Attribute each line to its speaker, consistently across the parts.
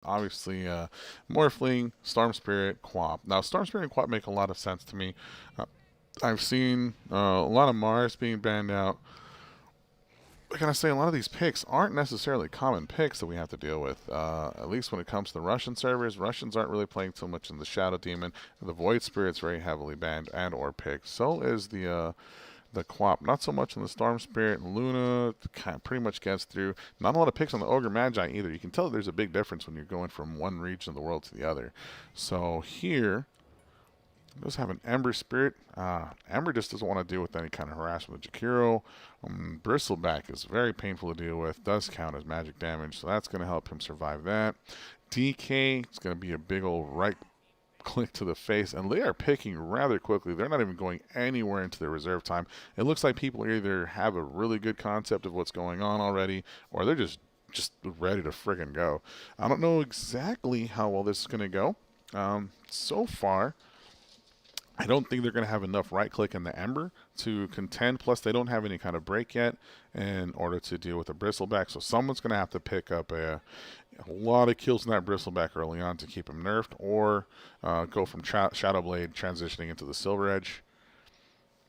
Speaker 1: Obviously, Morphling, Storm Spirit, Quap. Now, Storm Spirit and Quap make a lot of sense to me. Uh, I've seen a lot of Mars being banned out. I gotta say, a lot of these picks aren't necessarily common picks that we have to deal with. At least when it comes to the Russian servers, Russians aren't really playing too much in the Shadow Demon. The Void Spirit's very heavily banned and/or picked. So is the Quap. Not so much in the Storm Spirit. Luna kind of pretty much gets through. Not a lot of picks on the Ogre Magi either. You can tell that there's a big difference when you're going from one region of the world to the other. So here, does have an Ember Spirit. Ember just doesn't want to deal with any kind of harassment with Jakiro. Bristleback is very painful to deal with. Does count as magic damage, so that's going to help him survive that. DK is going to be a big old right click to the face, and they are picking rather quickly. They're not even going anywhere into their reserve time. It looks like people either have a really good concept of what's going on already, or they're just ready to friggin' go. I don't know exactly how well this is going to go. So far, I don't think they're going to have enough right click in the Ember to contend. Plus, they don't have any kind of break yet in order to deal with the Bristleback. So someone's going to have to pick up a lot of kills in that Bristleback early on to keep him nerfed, or go from Shadowblade transitioning into the Silver Edge.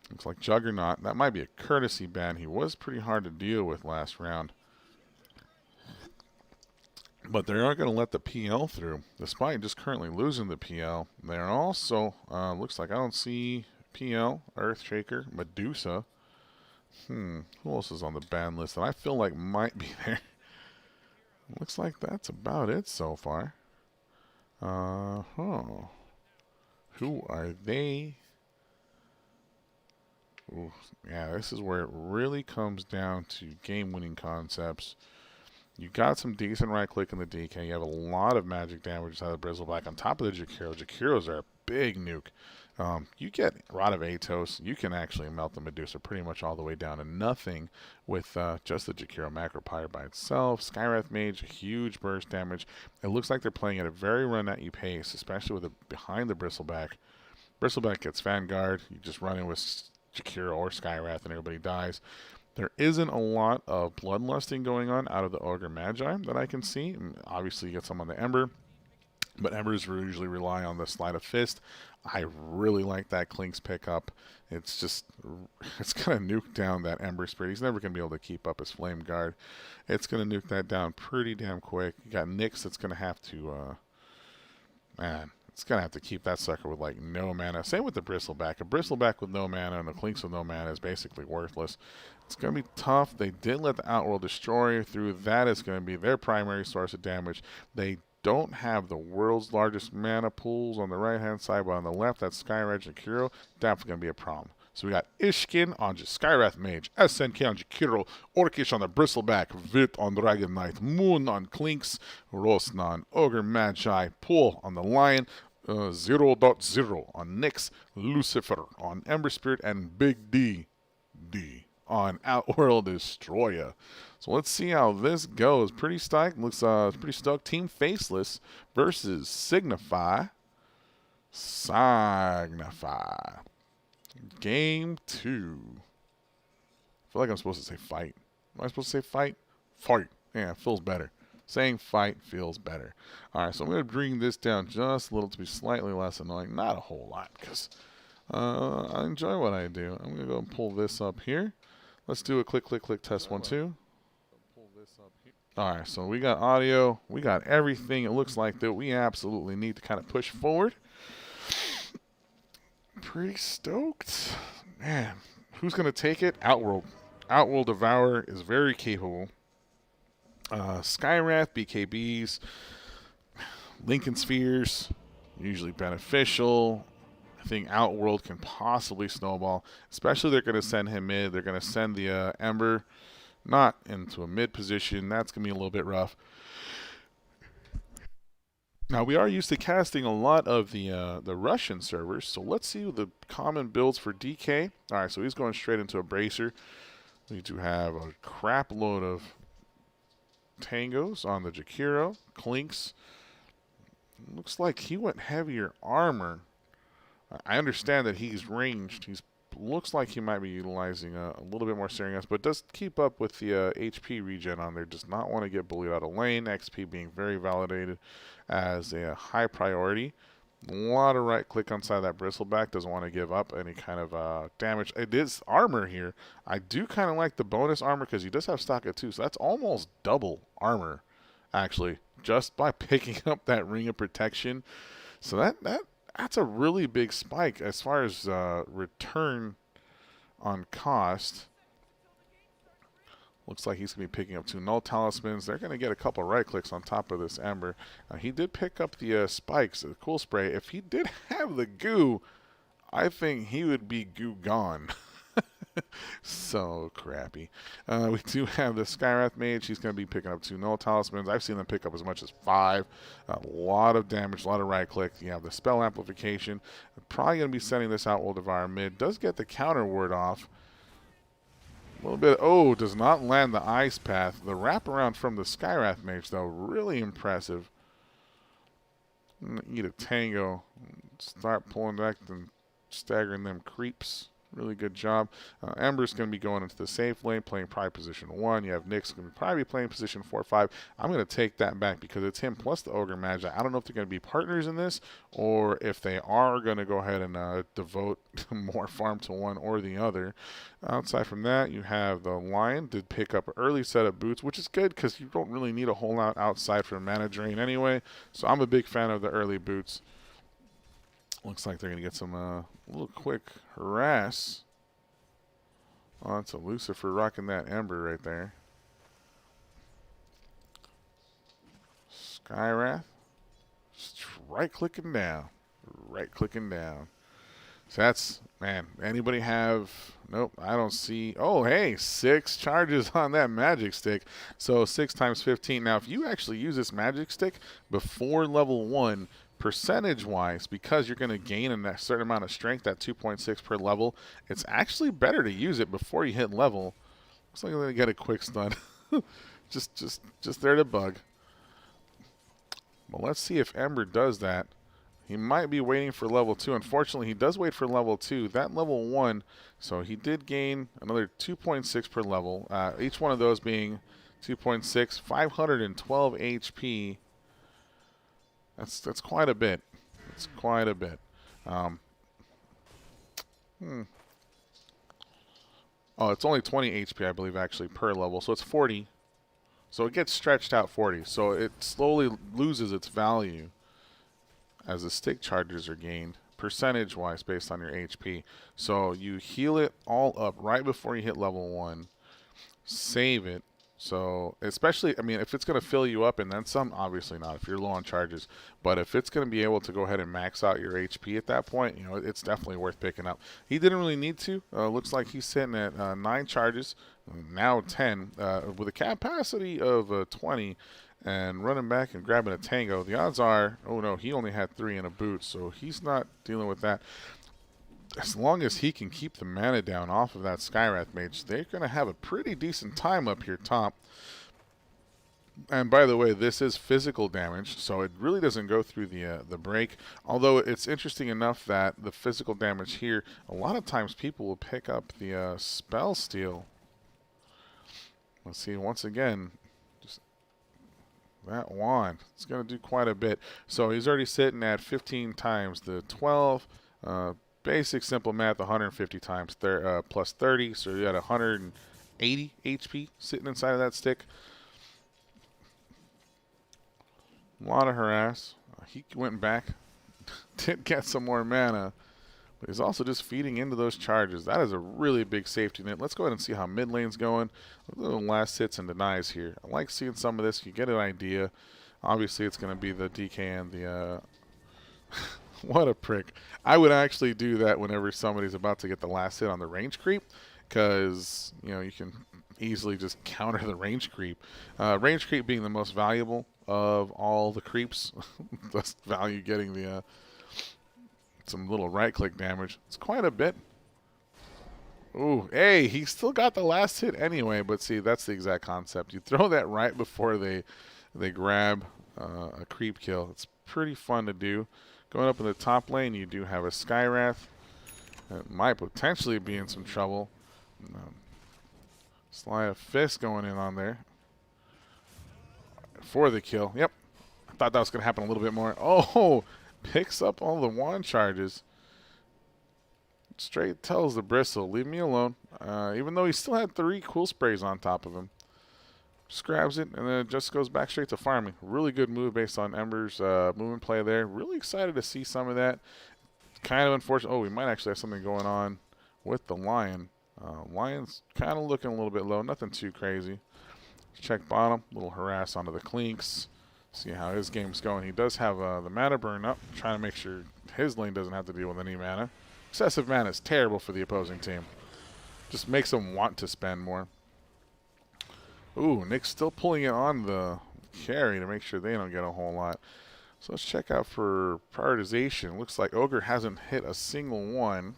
Speaker 1: Looks like Juggernaut. That might be a courtesy ban. He was pretty hard to deal with last round. But they aren't going to let the PL through, despite just currently losing the PL. They're also, looks like I don't see PL, Earthshaker, Medusa. Who else is on the ban list that I feel like might be there? Looks like that's about it so far. Huh. Who are they? Ooh, yeah, this is where it really comes down to game-winning concepts. You got some decent right click in the DK. You have a lot of magic damage out of the Bristleback on top of the Jakiro. Jakiros are a big nuke. You get Rod of Atos, you can actually melt the Medusa pretty much all the way down to nothing with just the Jakiro Macropyre by itself. Skywrath Mage, huge burst damage. It looks like they're playing at a very run at you pace, especially with behind the Bristleback. Bristleback gets Vanguard. You just run in with Jakiro or Skywrath and everybody dies. There isn't a lot of bloodlusting going on out of the Ogre Magi that I can see. Obviously, you get some on the Ember, but Embers usually rely on the Sleight of Fist. I really like that Klink's pickup. It's going to nuke down that Ember Spirit. He's never going to be able to keep up his Flame Guard. It's going to nuke that down pretty damn quick. You got Nyx that's going to have to, man, it's going to have to keep that sucker with like no mana. Same with the Bristleback. A Bristleback with no mana and a Klinks with no mana is basically worthless. It's going to be tough. They did let the Outworld Destroyer through. That is going to be their primary source of damage. They don't have the world's largest mana pools on the right-hand side, but on the left, that's Skyrage and Kiro. Definitely going to be a problem. So we got Ishkin on Skywrath Mage, SNK on Jakiro, Orcish on the Bristleback, Vit on Dragon Knight, Moon on Klinks, Rosna on Ogre Magi, Pool on the Lion, 0.0 on Nyx, Lucifer on Ember Spirit, and Big D on Outworld Destroyer. So let's see how this goes. Pretty stoked. Looks pretty stoked. Team Faceless versus Signify. Game 2. I feel like I'm supposed to say fight. Am I supposed to say fight? Fight. Yeah, it feels better. Saying fight feels better. Alright, so I'm going to bring this down just a little to be slightly less annoying. Not a whole lot, because I enjoy what I do. I'm going to go and pull this up here. Let's do a click, click, click, test 1, 2. Alright, so we got audio. We got everything it looks like that we absolutely need to kind of push forward. Pretty stoked. Man, who's going to take it? Outworld. Outworld Devourer is very capable. Skywrath, BKBs, Lincoln Spheres, usually beneficial. I think Outworld can possibly snowball. Especially they're going to send him mid. They're going to send the Ember not into a mid position. That's going to be a little bit rough. Now, we are used to casting a lot of the Russian servers, so let's see the common builds for DK. All right, so he's going straight into a Bracer. We do have a crap load of Tangos on the Jakiro. Klinks. Looks like he went heavier armor. I understand that he's ranged. He's looks like he might be utilizing a little bit more Searing Us, but does keep up with the HP regen on there. Does not want to get bullied out of lane. XP being very validated as a high priority. A lot of right click on side of that bristleback. Doesn't want to give up any kind of damage. It is armor here. I do kind of like the bonus armor because he does have stock at 2, so that's almost double armor, actually, just by picking up that ring of protection. So that's a really big spike as far as return on cost. Looks like he's going to be picking up 2 null talismans. They're going to get a couple right clicks on top of this Ember. He did pick up the spikes, the cool spray. If he did have the goo, I think he would be goo gone. So crappy. We do have the Skywrath Mage. He's going to be picking up 2 null talismans. I've seen them pick up as much as 5. A lot of damage, a lot of right click. You have the spell amplification. Probably going to be sending this out Oldevar mid. Does get the counter ward off. A little bit. Oh, does not land the ice path. The wraparound from the Skywrath Mage, though, really impressive. Eat a tango. Start pulling back and staggering them creeps. Really good job. Ember's going to be going into the safe lane, playing probably position 1. You have Nyx going to probably be playing position 4-5. I'm going to take that back because it's him plus the Ogre Magi. I don't know if they're going to be partners in this or if they are going to go ahead and devote more farm to one or the other. Outside from that, you have the Lion. Did pick up an early set of boots, which is good because you don't really need a whole lot outside for mana drain anyway. So I'm a big fan of the early boots. Looks like they're going to get some little quick harass onto Lucifer, rocking that Ember right there. Skywrath, just right-clicking down. Right-clicking down. So that's, man, anybody have, nope, I don't see, oh, hey, 6 charges on that magic stick. So 6 times 15. Now, if you actually use this magic stick before level 1, percentage-wise, because you're going to gain a certain amount of strength at 2.6 per level, it's actually better to use it before you hit level. Looks like I'm going to get a quick stun. just there to bug. Well, let's see if Ember does that. He might be waiting for level 2. Unfortunately, he does wait for level 2. That level 1, so he did gain another 2.6 per level. Each one of those being 2.6, 512 HP. That's quite a bit. It's quite a bit. Oh, it's only 20 HP, I believe, actually, per level. So it's 40. So it gets stretched out 40. So it slowly loses its value as the stick charges are gained, percentage-wise, based on your HP. So you heal it all up right before you hit level 1. Save it. So, especially, I mean, if it's going to fill you up and then some, obviously not if you're low on charges. But if it's going to be able to go ahead and max out your HP at that point, you know, it's definitely worth picking up. He didn't really need to. Looks like he's sitting at 9 charges, now 10, with a capacity of 20, and running back and grabbing a tango. The odds are, oh no, he only had 3 in a boot, so he's not dealing with that. As long as he can keep the mana down off of that Skywrath Mage, they're going to have a pretty decent time up here top. And by the way, this is physical damage, so it really doesn't go through the break. Although it's interesting enough that the physical damage here, a lot of times people will pick up the spell steal. Let's see, once again, just that wand. It's going to do quite a bit. So he's already sitting at 15 times the 12. Basic simple math, 150 times plus 30, so you got 180 HP sitting inside of that stick. A lot of harass. He went back, did get some more mana, but he's also just feeding into those charges. That is a really big safety net. Let's go ahead and see how mid lane's going. A little last hits and denies here. I like seeing some of this. You get an idea. Obviously, it's going to be the DK and the... What a prick. I would actually do that whenever somebody's about to get the last hit on the range creep, because, you know, you can easily just counter the range creep. Range creep being the most valuable of all the creeps. Thus value getting the some little right-click damage. It's quite a bit. Ooh, hey, he still got the last hit anyway, but see, that's the exact concept. You throw that right before they grab a creep kill. It's pretty fun to do. Going up in the top lane, you do have a Skywrath. It might potentially be in some trouble. Slide of fist going in on there for the kill. Yep. I thought that was going to happen a little bit more. Oh, picks up all the wand charges. Straight tells the Bristle, leave me alone. Even though he still had 3 cool sprays on top of him. Just grabs it, and then it just goes back straight to farming. Really good move based on Ember's movement play there. Really excited to see some of that. Kind of unfortunate. Oh, we might actually have something going on with the Lion. Lion's kind of looking a little bit low. Nothing too crazy. Check bottom. Little harass onto the Clinks. See how his game's going. He does have the mana burn up. Trying to make sure his lane doesn't have to deal with any mana. Excessive mana is terrible for the opposing team. Just makes them want to spend more. Ooh, Nick's still pulling it on the carry to make sure they don't get a whole lot. So let's check out for prioritization. Looks like Ogre hasn't hit a single one.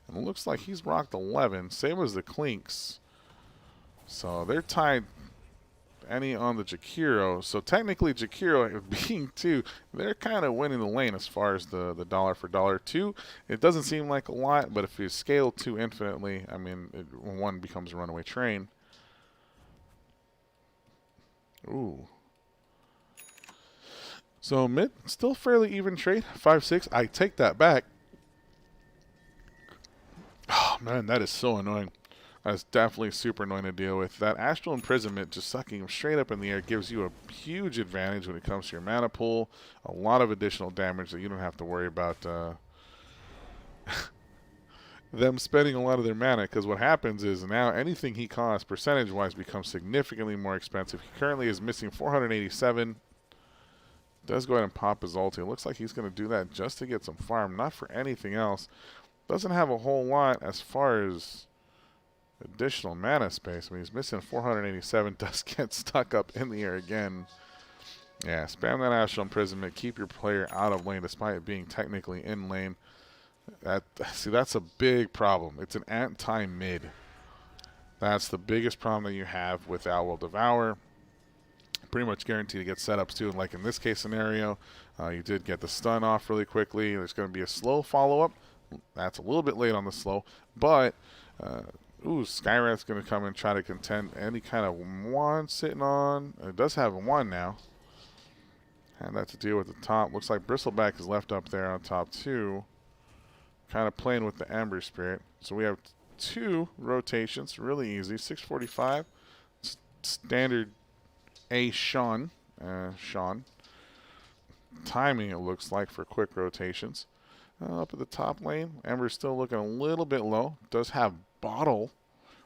Speaker 1: And it looks like he's rocked 11. Same as the Clinks. So they're tied any on the Jakiro. So technically Jakiro being 2, they're kind of winning the lane as far as the dollar for dollar. 2, it doesn't seem like a lot, but if you scale 2 infinitely, I mean, 1 becomes a runaway train. Ooh. So mid, still fairly even trade. 5-6. I take that back. Oh, man, that is so annoying. That's definitely super annoying to deal with. That Astral Imprisonment, just sucking him straight up in the air, gives you a huge advantage when it comes to your mana pool. A lot of additional damage that you don't have to worry about them spending a lot of their mana, because what happens is now anything he costs percentage-wise becomes significantly more expensive. He currently is missing 487. Does go ahead and pop his ulti. It looks like he's going to do that just to get some farm, not for anything else. Doesn't have a whole lot as far as additional mana space. I mean, he's missing 487. Does get stuck up in the air again. Yeah, spam that Astral Imprisonment. Keep your player out of lane despite it being technically in lane. See, that's a big problem. It's an anti-mid. That's the biggest problem that you have with Outworld Devour. Pretty much guaranteed to get setups too. And like in this case scenario, you did get the stun off really quickly. There's going to be a slow follow-up. That's a little bit late on the slow. But, Skywrath's going to come and try to contend any kind of wand sitting on. It does have a wand now. And that to deal with the top. Looks like Bristleback is left up there on top too. Kind of playing with the Ember Spirit. So we have 2 rotations. Really easy. 645. Standard Sean. Timing, it looks like, for quick rotations. Up at the top lane, Ember's still looking a little bit low. Does have Bottle,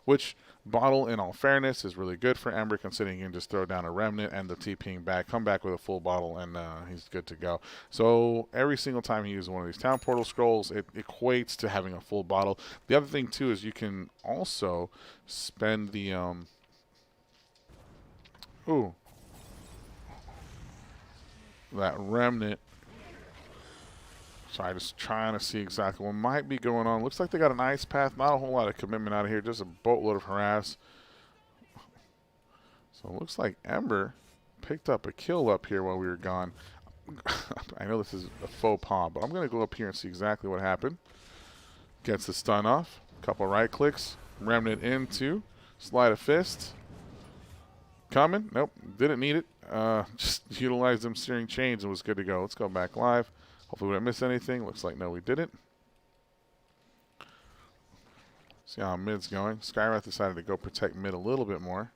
Speaker 1: which Bottle, in all fairness, is really good for Ember, considering you can just throw down a Remnant and the TPing back, come back with a full bottle, and he's good to go. So every single time he uses one of these Town Portal Scrolls, it equates to having a full bottle. The other thing, too, is you can also spend the... that Remnant. Sorry, just trying to see exactly what might be going on. Looks like they got an ice path. Not a whole lot of commitment out of here. Just a boatload of harass. So it looks like Ember picked up a kill up here while we were gone. I know this is a faux pas, but I'm going to go up here and see exactly what happened. Gets the stun off. Couple right clicks. Remnant into. Slide of fist. Coming. Nope. Didn't need it. Just utilized them searing chains and was good to go. Let's go back live. Hopefully we didn't miss anything. Looks like no, we didn't. See how mid's going. Skywrath decided to go protect mid a little bit more.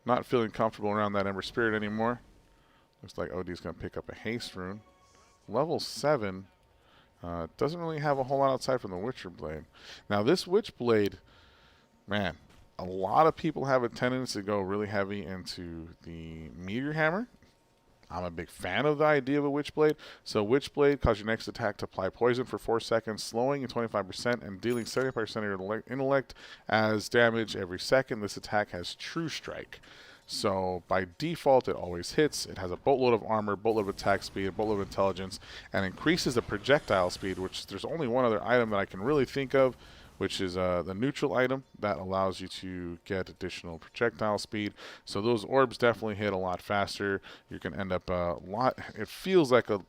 Speaker 1: Not feeling comfortable around that Ember Spirit anymore. Looks like OD's going to pick up a haste rune. Level 7. Doesn't really have a whole lot outside from the Witcher Blade. Now this Witch Blade, man, a lot of people have a tendency to go really heavy into the Meteor Hammer. I'm a big fan of the idea of a Witchblade. So Witchblade causes your next attack to apply poison for 4 seconds, slowing you 25% and dealing 75% of your intellect as damage every second. This attack has True Strike. So by default, it always hits. It has a boatload of armor, boatload of attack speed, a boatload of intelligence, and increases the projectile speed, which there's only one other item that I can really think of, which is the neutral item that allows you to get additional projectile speed. So those orbs definitely hit a lot faster. You can end up a lot. It feels like a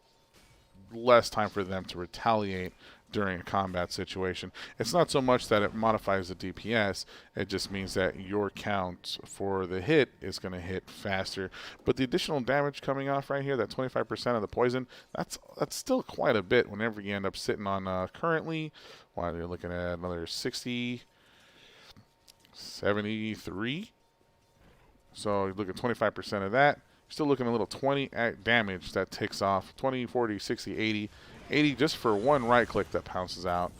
Speaker 1: less time for them to retaliate during a combat situation. It's not so much that it modifies the DPS, it just means that your count for the hit is going to hit faster. But the additional damage coming off right here, that 25% of the poison, that's still quite a bit whenever you end up sitting on currently, while you're looking at another 60, 73. So you look at 25% of that, you're still looking at a little 20 damage that takes off, 20, 40, 60, 80. 80 just for one right click that pounces out.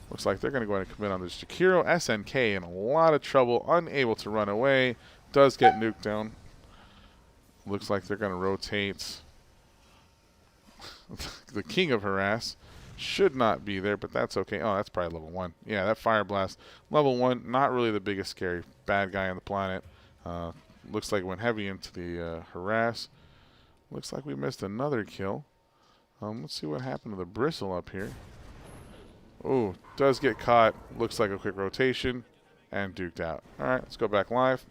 Speaker 1: Looks like they're going to go ahead and commit on this Jakiro. SNK in a lot of trouble, unable to run away. Does get nuked down. Looks like they're going to rotate. The king of harass should not be there, but that's okay. Oh, that's probably level 1. Yeah, that fire blast. Level 1, not really the biggest scary bad guy on the planet. Looks like went heavy into the harass. Looks like we missed another kill. Let's see what happened to the bristle up here. Oh, does get caught. Looks like a quick rotation and duked out. All right, let's go back live.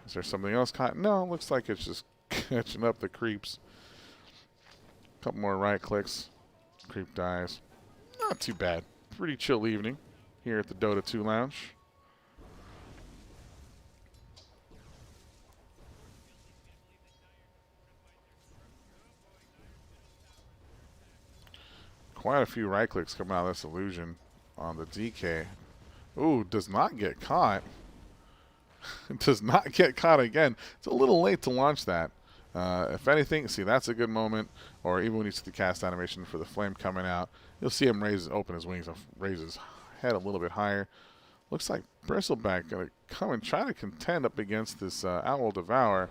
Speaker 1: Is there something else caught? No, looks like it's just catching up the creeps. Couple more right clicks. Creep dies. Not too bad. Pretty chill evening here at the Dota 2 Lounge. Quite a few right clicks coming out of this illusion on the DK. Ooh, does not get caught. Does not get caught again. It's a little late to launch that. If anything, see, that's a good moment. Or even when you see the cast animation for the flame coming out, you'll see him open his wings and raise his head a little bit higher. Looks like Bristleback going to come and try to contend up against this Owl Devour.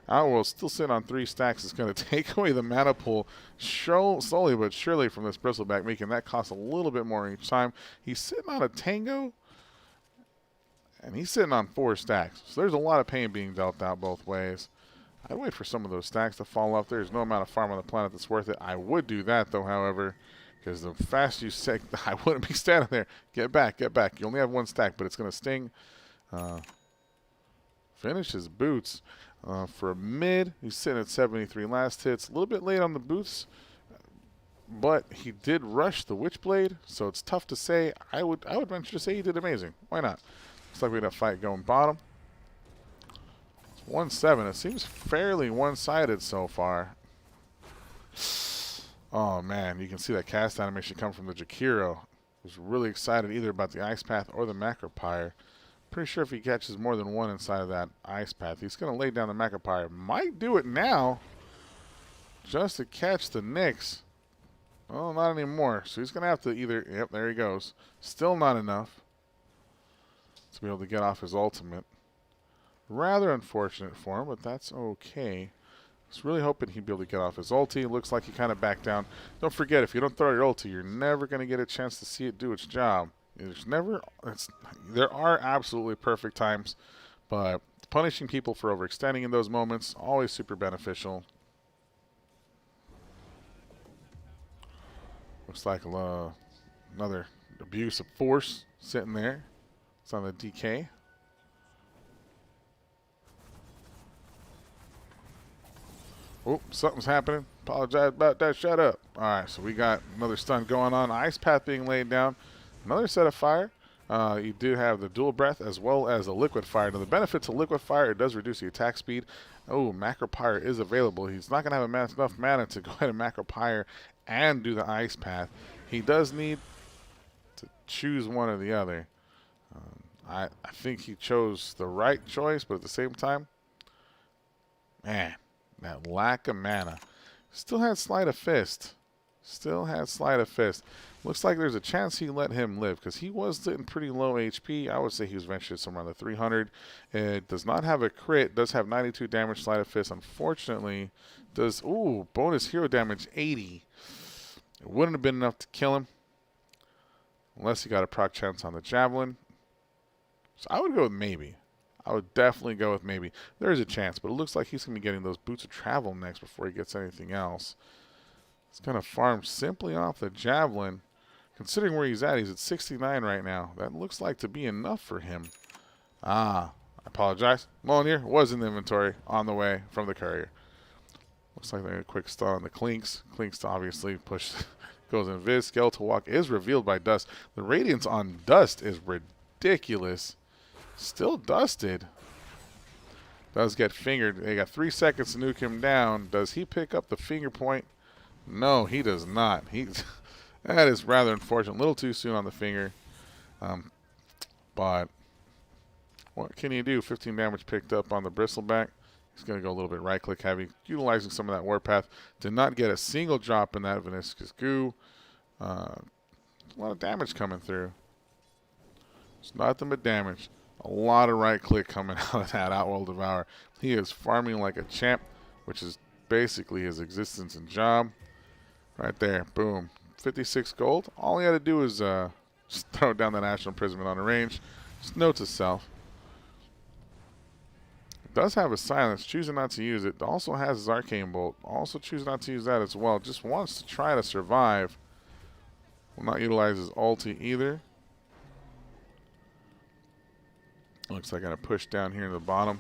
Speaker 1: Owl still sitting on 3 stacks. Is going to take away the mana pool slowly but surely from this Bristleback, making that cost a little bit more each time. He's sitting on a Tango, and he's sitting on 4 stacks. So there's a lot of pain being dealt out both ways. I'd wait for some of those stacks to fall off. There's no amount of farm on the planet that's worth it. I would do that, though, however, because the faster you say, I wouldn't be standing there. Get back, get back. You only have 1 stack, but it's going to sting. Finish his boots. For a mid, he's sitting at 73 last hits. A little bit late on the boots, but he did rush the Witchblade, so it's tough to say. I would venture to say he did amazing. Why not? Looks like we got a fight going bottom. It's 1-7. It seems fairly one-sided so far. Oh, man. You can see that cast animation come from the Jakiro. Was really excited either about the Ice Path or the Macropyre. Pretty sure if he catches more than 1 inside of that Ice Path, he's going to lay down the Macropyre. Might do it now just to catch the Nyx. Oh, not anymore. So he's going to have to either... Yep, there he goes. Still not enough to be able to get off his ultimate. Rather unfortunate for him, but that's okay. I was really hoping he'd be able to get off his ulti. Looks like he kind of backed down. Don't forget, if you don't throw your ulti, you're never going to get a chance to see it do its job. There are absolutely perfect times, but punishing people for overextending in those moments, always super beneficial. Looks like another abuse of force sitting there. It's on the DK. Oh, something's happening. Apologize about that. Shut up. All right, so we got another stun going on. Ice Path being laid down. Another set of fire. You do have the dual breath as well as the liquid fire. Now the benefit to liquid fire, it does reduce the attack speed. Oh, Macropyre is available. He's not going to have enough mana to go ahead and Macropyre and do the Ice Path. He does need to choose one or the other. I think he chose the right choice, but at the same time, man, that lack of mana. Still had Sleight of Fist. Still has Sleight of Fist. Looks like there's a chance he let him live because he was sitting pretty low HP. I would say he was ventured somewhere around the 300. It does not have a crit. Does have 92 damage Sleight of Fist. Unfortunately, does, ooh, bonus hero damage 80. It wouldn't have been enough to kill him unless he got a proc chance on the Javelin. So I would go with maybe. I would definitely go with maybe. There is a chance, but it looks like he's going to be getting those Boots of Travel next before he gets anything else. He's going to farm simply off the Javelin. Considering where he's at 69 right now. That looks like to be enough for him. I apologize. Molyneux was in the inventory on the way from the courier. Looks like they got a quick stun on the Clinks. Clinks to obviously push Goes invis. Skeletal Walk is revealed by dust. The radiance on dust is ridiculous. Still dusted. Does get fingered. They got 3 seconds to nuke him down. Does he pick up the finger point? No, he does not. That is rather unfortunate. A little too soon on the finger. But what can you do? 15 damage picked up on the bristleback. He's going to go a little bit right-click heavy, utilizing some of that warpath. Did not get a single drop in that Veniscus goo. A lot of damage coming through. It's nothing but damage. A lot of right-click coming out of that Outworld Devour. He is farming like a champ, which is basically his existence and job. Right there, boom. 56 gold. All he had to do was just throw down that Astral Imprisonment on a range. Just note to self. It does have a silence, choosing not to use it. It also has his Arcane Bolt. Also choosing not to use that as well. Just wants to try to survive. Will not utilize his ulti either. Looks like I'm going to push down here in the bottom.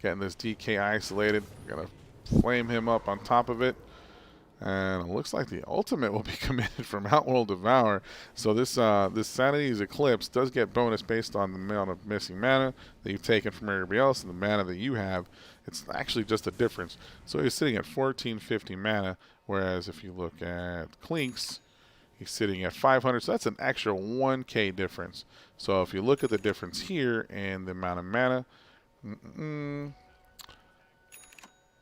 Speaker 1: Getting this DK isolated. Going to flame him up on top of it. And it looks like the ultimate will be committed from Outworld Devour. So this Sanity's Eclipse does get bonus based on the amount of missing mana that you've taken from everybody else and the mana that you have. It's actually just a difference. So he's sitting at 1450 mana, whereas if you look at Clinks, he's sitting at 500. So that's an extra 1k difference. So if you look at the difference here and the amount of mana,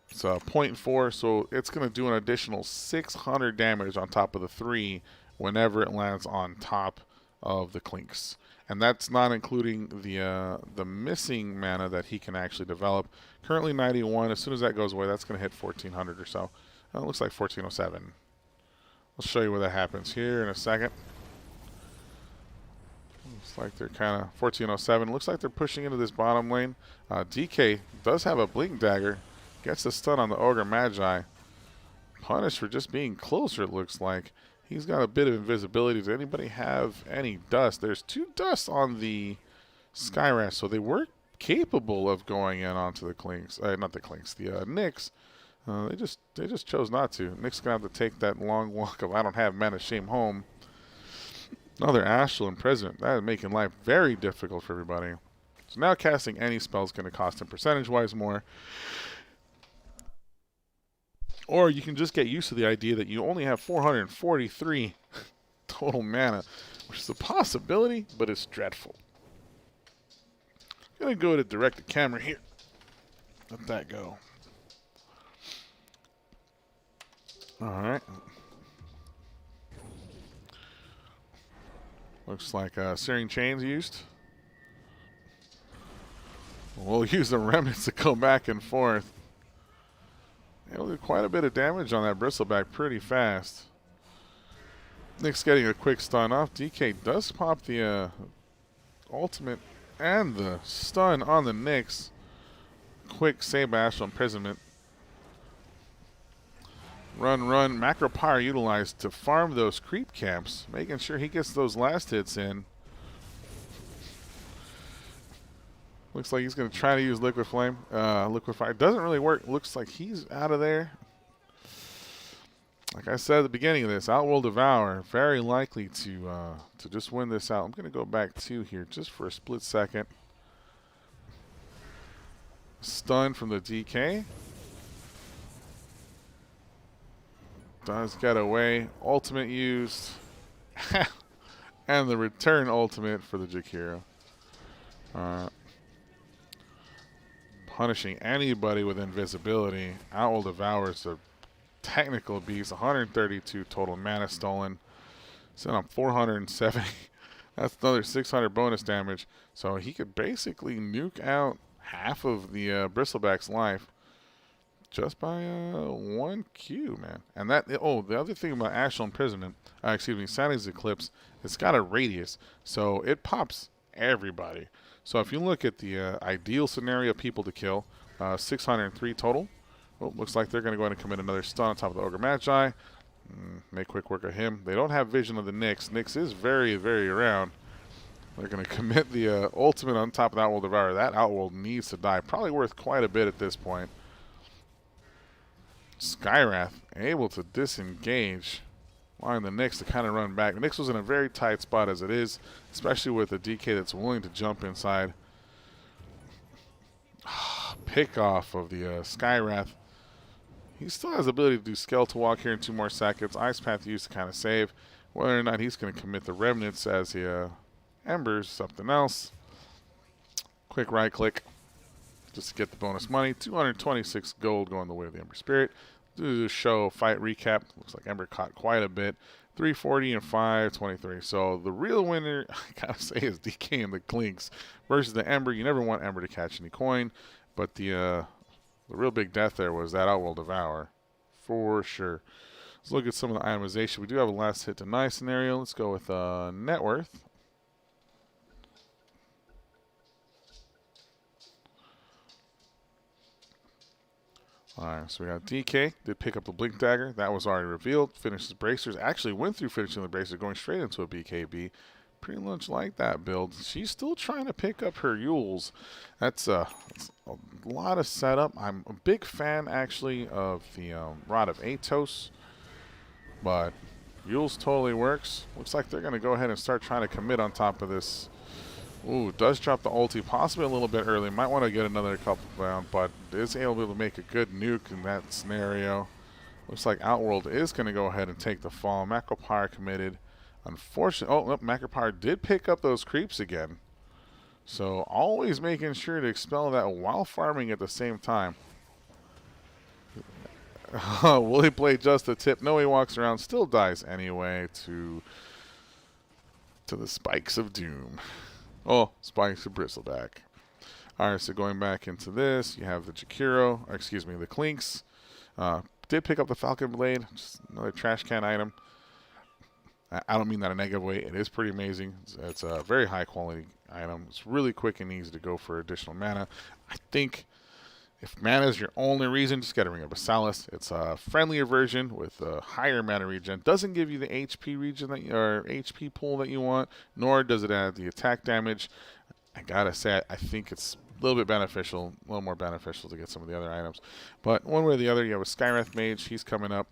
Speaker 1: it's 0.4, so it's going to do an additional 600 damage on top of the 3 whenever it lands on top of the Clinks. And that's not including the missing mana that he can actually develop. Currently 91. As soon as that goes away, that's going to hit 1400 or so. It looks like 1407. I'll show you where that happens here in a second. Looks like they're kind of 1407. Looks like they're pushing into this bottom lane. DK does have a Blink Dagger. Gets the stun on the Ogre Magi. Punished for just being closer, it looks like. He's got a bit of invisibility. Does anybody have any dust? There's 2 dust on the Skyrash, so they were capable of going in onto the Clinks. Not the Clinks, the Nyx. They just chose not to. Nyx gonna have to take that long walk of I don't have mana, shame home. Another Astral Imprisonment. That is making life very difficult for everybody. So now casting any spell is going to cost him percentage-wise more. Or you can just get used to the idea that you only have 443 total mana, which is a possibility, but it's dreadful. I'm going to go to direct the camera here. Let that go. Alright. Looks like Searing Chains used. We'll use the remnants to go back and forth. It'll do quite a bit of damage on that bristleback pretty fast. Nick's getting a quick stun off. DK does pop the ultimate and the stun on the Nyx. Quick save Astral Imprisonment. Run. Macro Power utilized to farm those creep camps, making sure he gets those last hits in. Looks like he's going to try to use Liquid Flame. Liquid Fire doesn't really work. Looks like he's out of there. Like I said at the beginning of this, Outworld Devour, very likely to just win this out. I'm going to go back 2 here just for a split second. Stun from the DK. Does get away. Ultimate used. And the return ultimate for the Jakiro. Punishing anybody with invisibility. Outworld Devour is a technical beast. 132 total mana stolen. Sitting on 470. That's another 600 bonus damage. So he could basically nuke out half of the Bristleback's life just by 1 Q, man. And that, oh, the other thing about Astral Imprisonment, Sanity's Eclipse, it's got a radius. So it pops everybody. So if you look at the ideal scenario of people to kill, 603 total. Oh, looks like they're going to go ahead and commit another stun on top of the Ogre Magi. Make quick work of him. They don't have vision of the Nyx. Nyx is very, very around. They're going to commit the ultimate on top of the Outworld Devourer. That Outworld needs to die. Probably worth quite a bit at this point. Skywrath able to disengage. allowing the Knicks to kind of run back. The Knicks was in a very tight spot as it is, especially with a DK that's willing to jump inside. Pick off of the Skywrath. He still has the ability to do Skeletal Walk here in 2 more seconds. Ice Path used to kind of save. Whether or not he's going to commit the Remnants as he embers something else. Quick right click just to get the bonus money. 226 gold going the way of the Ember Spirit. Do the show fight recap. Looks like Ember caught quite a bit. 340 and 523. So the real winner, I gotta say, is DK and the Clinks versus the Ember. You never want Ember to catch any coin, but the real big death there was that Outworld Devour, for sure. Let's look at some of the itemization. We do have a last hit deny scenario. Let's go with net worth. Alright, so we got DK. Did pick up the Blink Dagger. That was already revealed. Finishes Bracers. Actually went through finishing the Bracers, going straight into a BKB. Pretty much like that build. She's still trying to pick up her Yules. That's a lot of setup. I'm a big fan, actually, of the Rod of Atos. But Yules totally works. Looks like they're going to go ahead and start trying to commit on top of this. Ooh, does drop the ulti, possibly a little bit early. Might want to get another couple down, but is able to make a good nuke in that scenario. Looks like Outworld is going to go ahead and take the fall. Macropyre committed. Unfortunately, oh, Macropyre did pick up those creeps again. So always making sure to expel that while farming at the same time. Will he play just the tip? No, he walks around, still dies anyway to the spikes of doom. Oh, spikes of bristleback. Alright, so going back into this, you have the Jakiro, or excuse me, the Clinks. Did pick up the Falcon Blade, just another trash can item. I don't mean that in a negative way. It is pretty amazing. It's a very high quality item. It's really quick and easy to go for additional mana. I think if mana is your only reason, just get a Ring of Faceless. It's a friendlier version with a higher mana regen. Doesn't give you the HP regen that or HP pool that you want, nor does it add the attack damage. I gotta say, I think it's a little bit beneficial, a little more beneficial to get some of the other items. But one way or the other, you have a Skywrath Mage. He's coming up.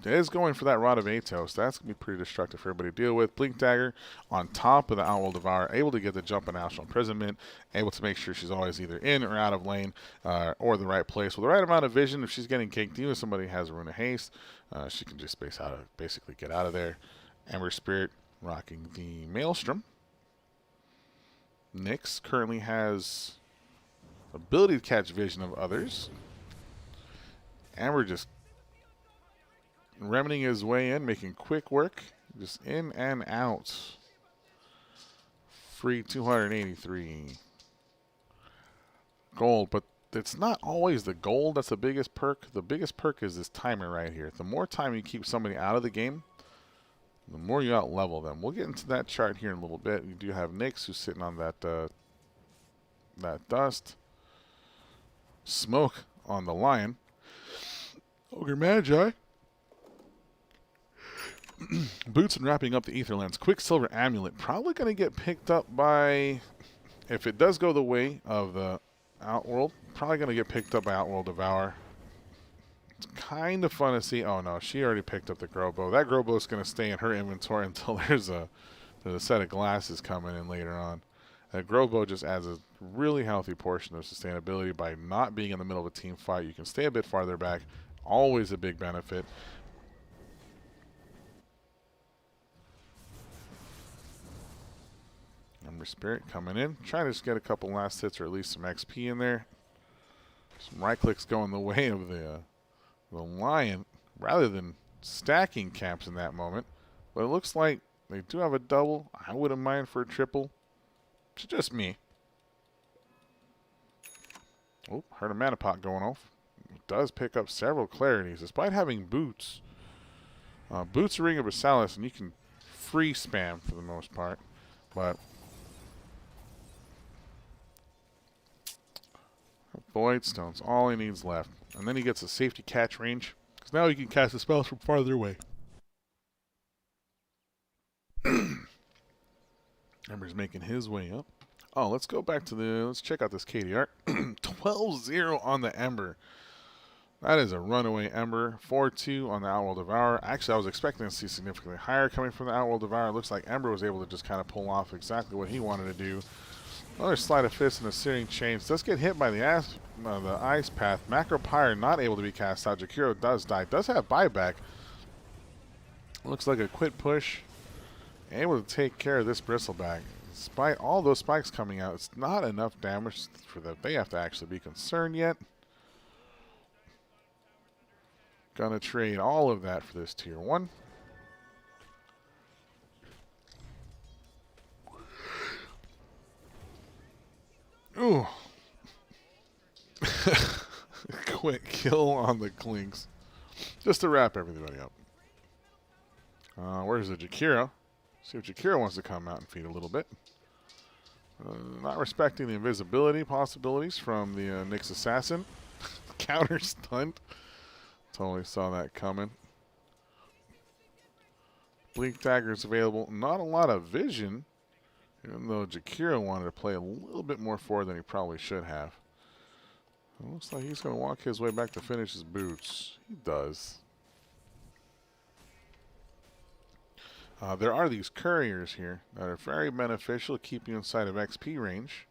Speaker 1: It is going for that Rod of Atos. That's going to be pretty destructive for everybody to deal with. Blink Dagger on top of the Outworld Devour, able to get the jump on Astral Imprisonment, able to make sure she's always either in or out of lane or the right place. With the right amount of vision, if she's getting kicked, even if somebody has a Rune of Haste, she can just basically get out of there. Ember Spirit rocking the Maelstrom. Nyx currently has ability to catch vision of others. Ember just remedying his way in, making quick work, just in and out. Free 283 gold, but it's not always the gold that's the biggest perk. The biggest perk is this timer right here. The more time you keep somebody out of the game, the more you out level them. We'll get into that chart here in a little bit. You do have Nyx who's sitting on that that dust. Smoke on the Lion. Ogre Magi. Boots and wrapping up the Aetherlands. Quicksilver Amulet. Probably going to get picked up by, if it does go the way of the Outworld, probably going to get picked up by Outworld Devour. It's kind of fun to see. Oh no, she already picked up the Growbow. That Growbow is going to stay in her inventory until there's a set of glasses coming in later on. That Growbow just adds a really healthy portion of sustainability by not being in the middle of a team fight. You can stay a bit farther back. Always a big benefit. Ember Spirit coming in. Trying to just get a couple last hits or at least some XP in there. Some right clicks going the way of the Lion rather than stacking camps in that moment. But it looks like they do have a double. I wouldn't mind for a triple. It's just me. Oh, heard a mana pot going off. It does pick up several clarities despite having boots. Boots, Ring of Faceless, and you can free spam for the most part. But Void Stone's all he needs left. And then he gets a safety catch range. Because now he can cast the spells from farther away. Ember's making his way up. Oh, let's go back to let's check out this KDR. 12-0 on the Ember. That is a runaway Ember. 4-2 on the Outworld Devourer. Actually, I was expecting to see significantly higher coming from the Outworld Devourer. It looks like Ember was able to just kind of pull off exactly what he wanted to do. Another Sleight of Fist and a Searing Chains. Does get hit by the Ice Path. Macro Pyre not able to be cast out. Jakiro does die. Does have buyback. Looks like a quick push. Able to take care of this Bristleback. Despite all those spikes coming out, it's not enough damage for that they have to actually be concerned yet. Gonna trade all of that for this tier 1. Ooh. Quick kill on the Clinks. Just to wrap everybody up. Where's the Jakiro? See if Jakiro wants to come out and feed a little bit. Not respecting the invisibility possibilities from the Nyx Assassin. Counter stunt. Totally saw that coming. Blink Dagger is available. Not a lot of vision, even though Jakiro wanted to play a little bit more forward than he probably should have. It looks like he's going to walk his way back to finish his boots. He does. There are these couriers here that are very beneficial to keep you inside of XP range.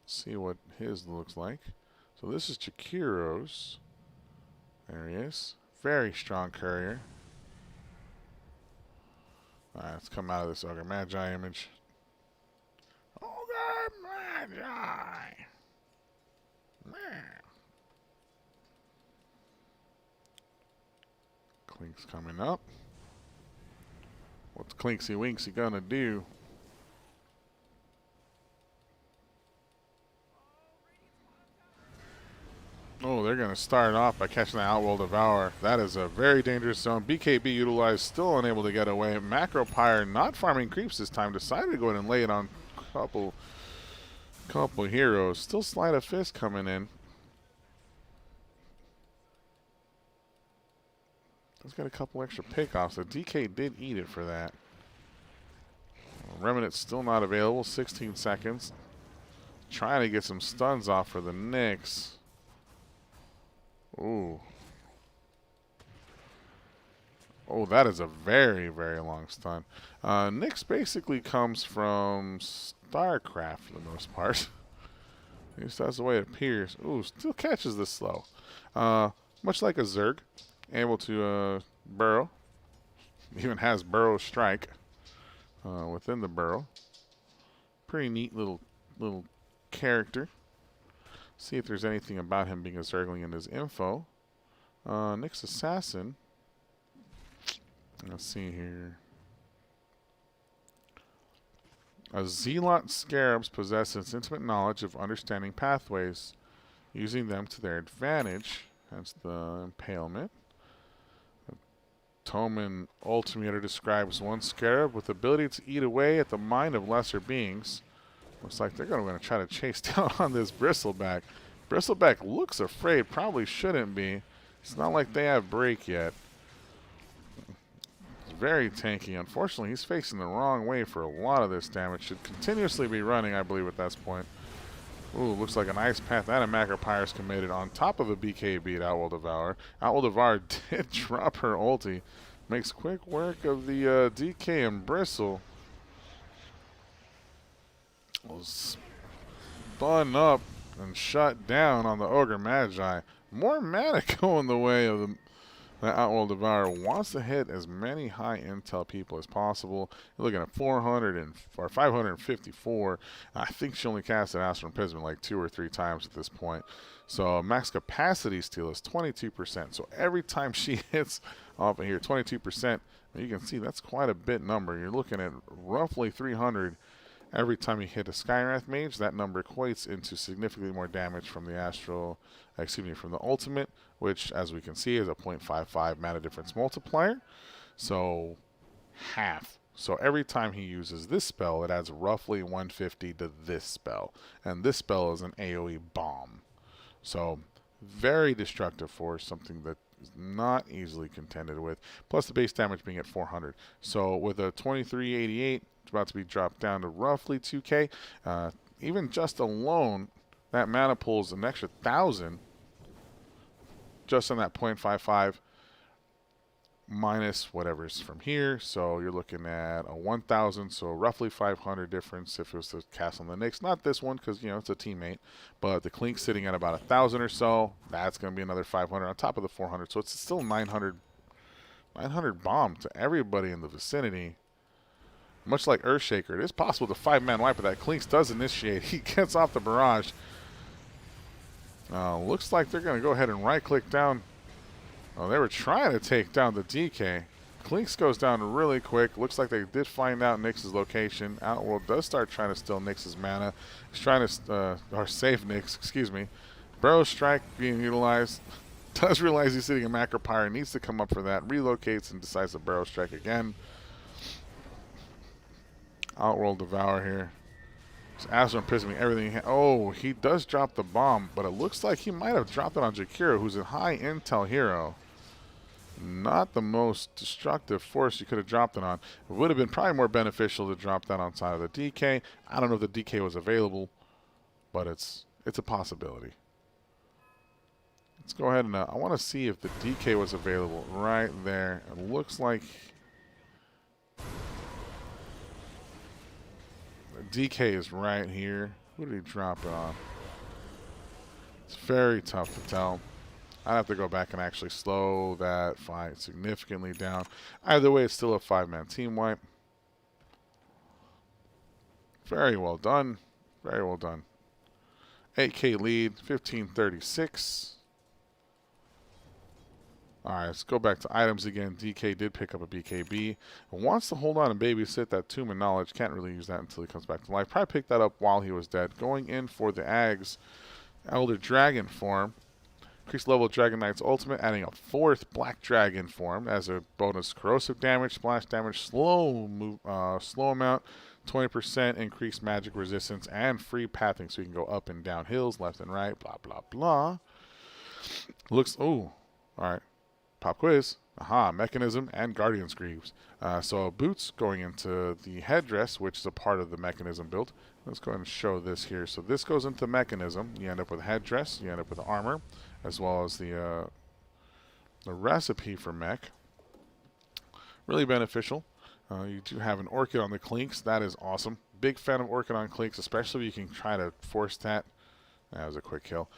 Speaker 1: Let's see what his looks like. So this is Jakiro's. There he is. Very strong courier. Alright, let's come out of this Ogre Magi image. Ogre Magi! Clink's coming up. What's Clinksy Winksy gonna do? Oh, they're gonna start off by catching the Outworld Devourer. That is a very dangerous zone. BKB utilized, still unable to get away. Macro Pyre not farming creeps this time. Decided to go ahead and lay it on a couple heroes. Still Sleight of Fist coming in. He's got a couple extra pickoffs. The DK did eat it for that. Remnant's still not available. 16 seconds. Trying to get some stuns off for the Nyx. Ooh. Oh, that is a very, very long stun. Nyx basically comes from StarCraft for the most part. At least that's the way it appears. Ooh, still catches this slow. Much like a Zerg. Able to burrow. Even has burrow strike within the burrow. Pretty neat little character. See if there's anything about him being a Zergling in his info. Nyx Assassin. Let's see here. A Zealot Scarabs possesses intimate knowledge of understanding pathways, using them to their advantage. That's the impalement. Toman Ultimator describes one scarab with the ability to eat away at the mind of lesser beings. Looks like they're going to try to chase down on this Bristleback. Bristleback looks afraid, probably shouldn't be. It's not like they have break yet. It's very tanky. Unfortunately, he's facing the wrong way for a lot of this damage. Should continuously be running, I believe, at this point. Ooh, looks like an Ice Path and a Macro Pyre is committed on top of a BKB at Outworld Devourer. Outworld Devourer did drop her ulti. Makes quick work of the DK and Bristle. Was spun up and shut down on the Ogre Magi. More mana going the way of the Outworld Devourer. Wants to hit as many high intel people as possible. You're looking at 554. I think she only casted Astral Imprisonment like 2 or 3 times at this point. So max capacity steal is 22%. So every time she hits off of here, 22%, you can see that's quite a bit number. You're looking at roughly 300 every time you hit a Skywrath Mage. That number equates into significantly more damage from the from the ultimate, which, as we can see, is a 0.55 mana difference multiplier. So half. So every time he uses this spell, it adds roughly 150 to this spell. And this spell is an AoE bomb. So very destructive force, something that is not easily contended with. Plus the base damage being at 400. So with a 2388, it's about to be dropped down to roughly 2k. Even just alone, that mana pulls an extra 1,000 just on that 0.55 minus whatever's from here. So you're looking at a 1,000, so roughly 500 difference if it was to cast on the Knicks. Not this one because, you know, it's a teammate, but the Clink's sitting at about 1,000 or so. That's going to be another 500 on top of the 400. So it's still 900 bomb to everybody in the vicinity. Much like Earthshaker, it is possible to 5-man wipe, but that Clinks does initiate. He gets off the barrage. Looks like they're going to go ahead and right-click down. Oh, they were trying to take down the DK. Clinks goes down really quick. Looks like they did find out Nyx's location. Outworld does start trying to steal Nyx's mana. He's trying to, or save Nyx, excuse me. Burrow Strike being utilized. Does realize he's sitting in Macropyre, needs to come up for that. Relocates and decides to Burrow Strike again. Outworld Devour here. Astral Imprisonment, everything. Oh, he does drop the bomb, but it looks like he might have dropped it on Jakiro, who's a high intel hero. Not the most destructive force you could have dropped it on. It would have been probably more beneficial to drop that on side of the DK. I don't know if the DK was available, but it's a possibility. Let's go ahead and I want to see if the DK was available right there. It looks like DK is right here. Who did he drop it on? It's very tough to tell. I'd have to go back and actually slow that fight significantly down. Either way, it's still a 5-man team wipe. Very well done. Very well done. 8K lead, 1536. Alright, let's go back to items again. DK did pick up a BKB. And wants to hold on and babysit that Tomb of Knowledge. Can't really use that until he comes back to life. Probably picked that up while he was dead. Going in for the Ags Elder Dragon form. Increased level of Dragon Knight's ultimate, adding a 4th Black Dragon form as a bonus corrosive damage, splash damage, slow amount, 20% increased magic resistance, and free pathing so you can go up and down hills, left and right, blah, blah, blah. Looks, oh, alright. Pop quiz. Aha, Mechanism and Guardian's Greaves. So boots going into the headdress, which is a part of the Mechanism build. Let's go ahead and show this here. So this goes into Mechanism. You end up with a headdress. You end up with armor, as well as the recipe for mech. Really beneficial. You do have an Orchid on the Clinks. That is awesome. Big fan of Orchid on Clinks, especially if you can try to force that. That was a quick kill.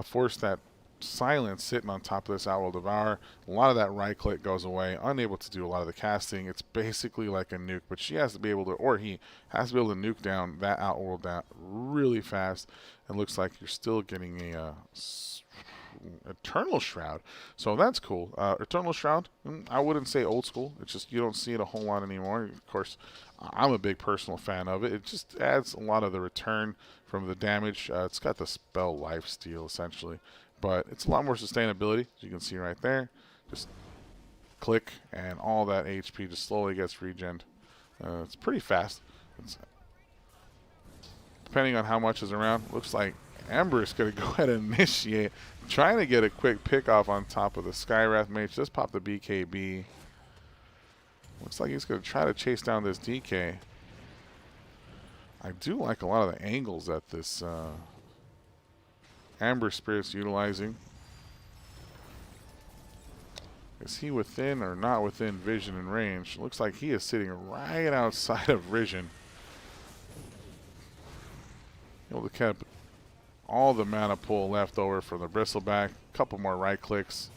Speaker 1: Force that silence sitting on top of this Outworld Devour. A lot of that right click goes away, unable to do a lot of the casting. It's basically like a nuke, but she has to be able to, or he has to be able to nuke down that Outworld down really fast. It looks like you're still getting a Eternal Shroud, so that's cool. Eternal Shroud, I wouldn't say old school. It's just you don't see it a whole lot anymore. Of course, I'm a big personal fan of it. It just adds a lot of the return from the damage. It's got the spell lifesteal essentially, but it's a lot more sustainability, as you can see right there. Just click, and all that HP just slowly gets regened. It's pretty fast. Depending on how much is around, looks like Ember is going to go ahead and initiate, trying to get a quick pick off on top of the Skywrath Mage. Just pop the BKB. Looks like he's going to try to chase down this DK. I do like a lot of the angles that this Amber Spirit's utilizing. Is he within or not within vision and range? Looks like he is sitting right outside of vision. Able to keep all the mana pool left over for the Bristleback. A couple more right clicks.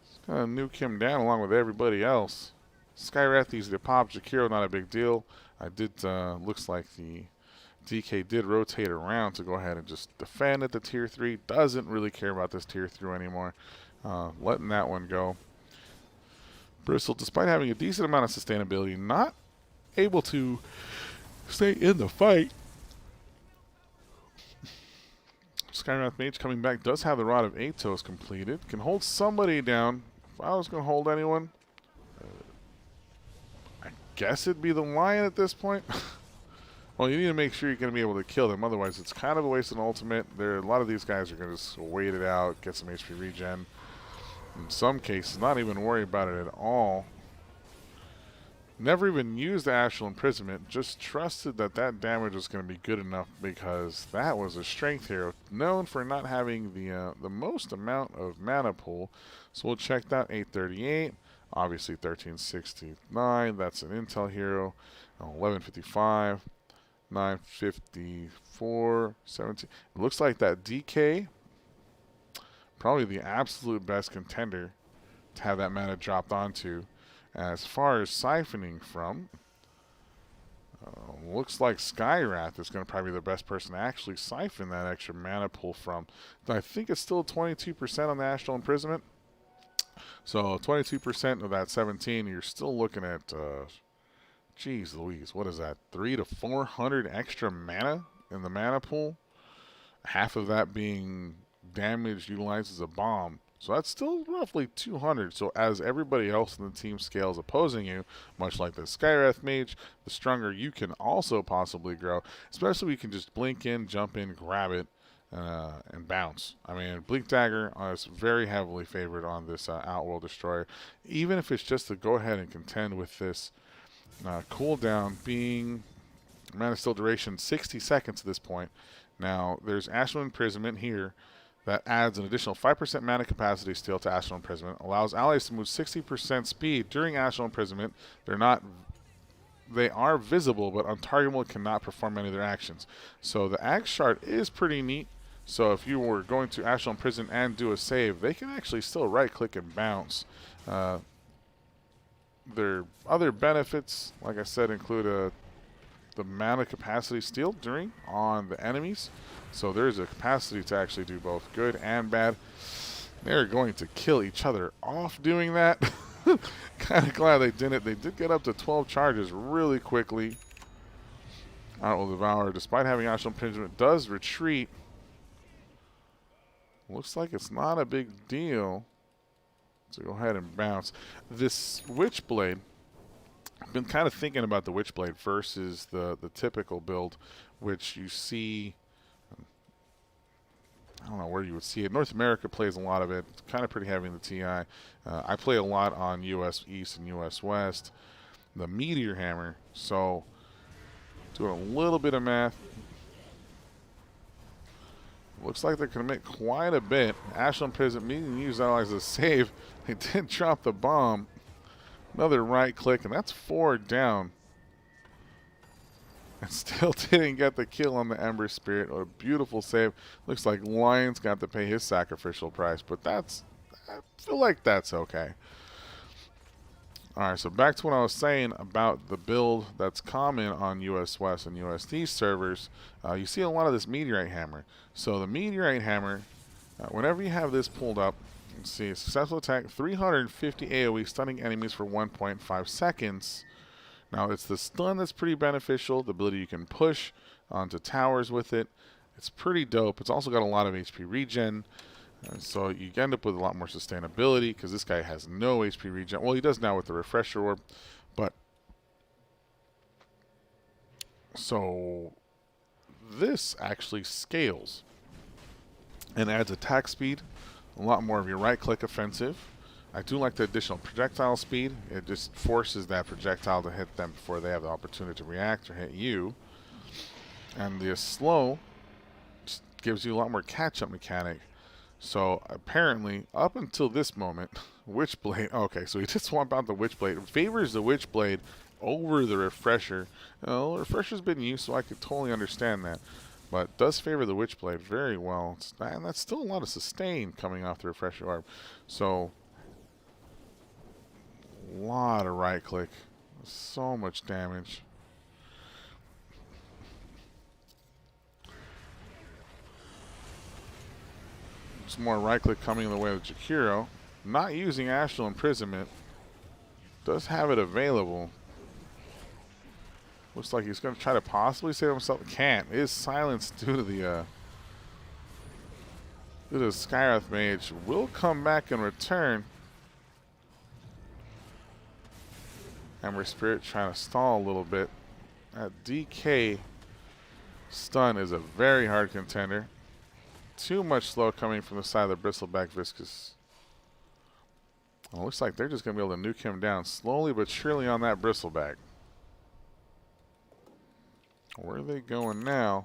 Speaker 1: Just gonna nuke him down along with everybody else. Skywrath easy to pop. Jakiro not a big deal. I did. Looks like the DK did rotate around to go ahead and just defend at the tier 3. Doesn't really care about this tier 3 anymore. Letting that one go. Bristle, despite having a decent amount of sustainability, not able to stay in the fight. Skywrath Mage coming back does have the Rod of Atos completed. Can hold somebody down. If I was going to hold anyone, I guess it'd be the Lion at this point. Well, you need to make sure you're going to be able to kill them. Otherwise, it's kind of a waste of an ultimate. A lot of these guys are going to just wait it out, get some HP regen. In some cases, not even worry about it at all. Never even used the Astral Imprisonment. Just trusted that that damage was going to be good enough because that was a strength hero. known for not having the most amount of mana pool. So we'll check that. 838, obviously 1369. That's an Intel hero. 1155, 954, 17. It looks like that DK probably the absolute best contender to have that mana dropped onto. As far as siphoning from, looks like Skywrath is going to probably be the best person to actually siphon that extra mana pool from. I think it's still 22% on the Astral Imprisonment. So 22% of that 17, you're still looking at, geez Louise, what is that? 300 to 400 extra mana in the mana pool. Half of that being damage utilized as a bomb. So that's still roughly 200. So as everybody else in the team scales opposing you, much like the Skywrath Mage, the stronger you can also possibly grow. Especially we can just blink in, jump in, grab it, and bounce. I mean, Bleak Dagger is very heavily favored on this Outworld Destroyer. Even if it's just to go ahead and contend with this cooldown being mana still duration 60 seconds at this point. Now, there's Astral Imprisonment here. That adds an additional 5% mana capacity steal to Astral Imprisonment. Allows allies to move 60% speed during Astral Imprisonment. They are visible, but untargetable, cannot perform any of their actions. So the Axe Shard is pretty neat. So if you were going to Astral Imprison and do a save, they can actually still right-click and bounce. Their other benefits, like I said, include the mana capacity steal during on the enemies. So there's a capacity to actually do both good and bad. They're going to kill each other off doing that. Kind of glad they didn't. They did get up to 12 charges really quickly. Outworld Devourer, despite having Astral Imprisonment, does retreat. Looks like it's not a big deal. So go ahead and bounce. This Witchblade, I've been kind of thinking about the Witchblade versus the typical build, which you see, I don't know where you would see it. North America plays a lot of it. It's kind of pretty heavy in the TI. I play a lot on US East and US West. The Meteor Hammer. So, doing a little bit of math. Looks like they're going to make quite a bit. Astral Imprisonment, meaning use that as a save. They did drop the bomb. Another right click, and that's 4 down. And still didn't get the kill on the Ember Spirit. What a beautiful save. Looks like Lion's got to pay his sacrificial price, but I feel like that's okay. Alright, so back to what I was saying about the build that's common on US West and US East servers. You see a lot of this Meteorite Hammer. So the Meteorite Hammer, whenever you have this pulled up, let's see, successful attack, 350 AoE, stunning enemies for 1.5 seconds. Now, it's the stun that's pretty beneficial, the ability you can push onto towers with it. It's pretty dope. It's also got a lot of HP regen, so you end up with a lot more sustainability because this guy has no HP regen. Well, he does now with the Refresher Orb, but so this actually scales and adds attack speed, a lot more of your right-click offensive. I do like the additional projectile speed. It just forces that projectile to hit them before they have the opportunity to react or hit you. And the slow just gives you a lot more catch-up mechanic. So apparently, up until this moment, Witchblade, okay, so he just swapped out the Witchblade. It favors the Witchblade over the Refresher. The Refresher's been used, so I could totally understand that. But does favor the Witchblade very well. And that's still a lot of sustain coming off the Refresher Orb. So a lot of right click. So much damage. Some more right click coming in the way of Jakiro. Not using Astral Imprisonment. Does have it available. Looks like he's going to try to possibly save himself. Can't. Is silenced due to the Skywrath Mage. Will come back and return. Ember Spirit trying to stall a little bit. That DK stun is a very hard contender. Too much slow coming from the side of the Bristleback Viscous. Well, looks like they're just going to be able to nuke him down slowly but surely on that Bristleback. Where are they going now?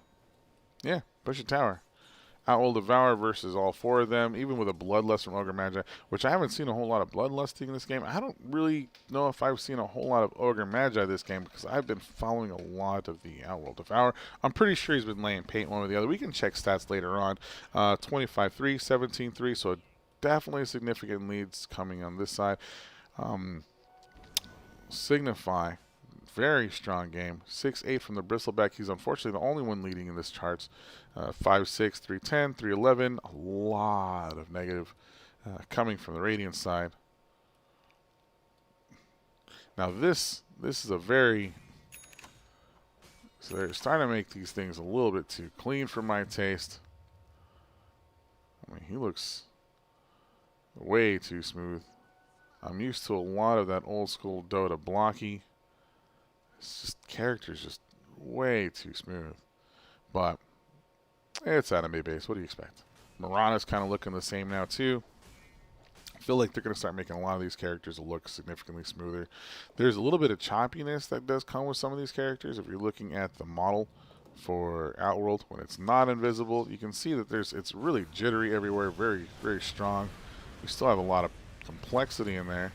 Speaker 1: Yeah, push a tower. Owl Devour versus all four of them, even with a Bloodlust from Ogre Magi, which I haven't seen a whole lot of Bloodlusting in this game. I don't really know if I've seen a whole lot of Ogre Magi this game because I've been following a lot of the Owl Devour. I'm pretty sure he's been laying paint one or the other. We can check stats later on. 25-3, 17-3, so definitely significant leads coming on this side. Signify, very strong game. 6-8 from the Bristleback. He's unfortunately the only one leading in this charts. 5-6, 3-10, 3-11. A lot of negative coming from the Radiant side. Now this is a very... So they're starting to make these things a little bit too clean for my taste. I mean, he looks way too smooth. I'm used to a lot of that old school Dota blocky. It's just characters just way too smooth. But it's anime based. What do you expect? Mirana's kind of looking the same now too. I feel like they're going to start making a lot of these characters look significantly smoother. There's a little bit of choppiness that does come with some of these characters. If you're looking at the model for Outworld, when it's not invisible, you can see that it's really jittery everywhere, very, very strong. We still have a lot of complexity in there.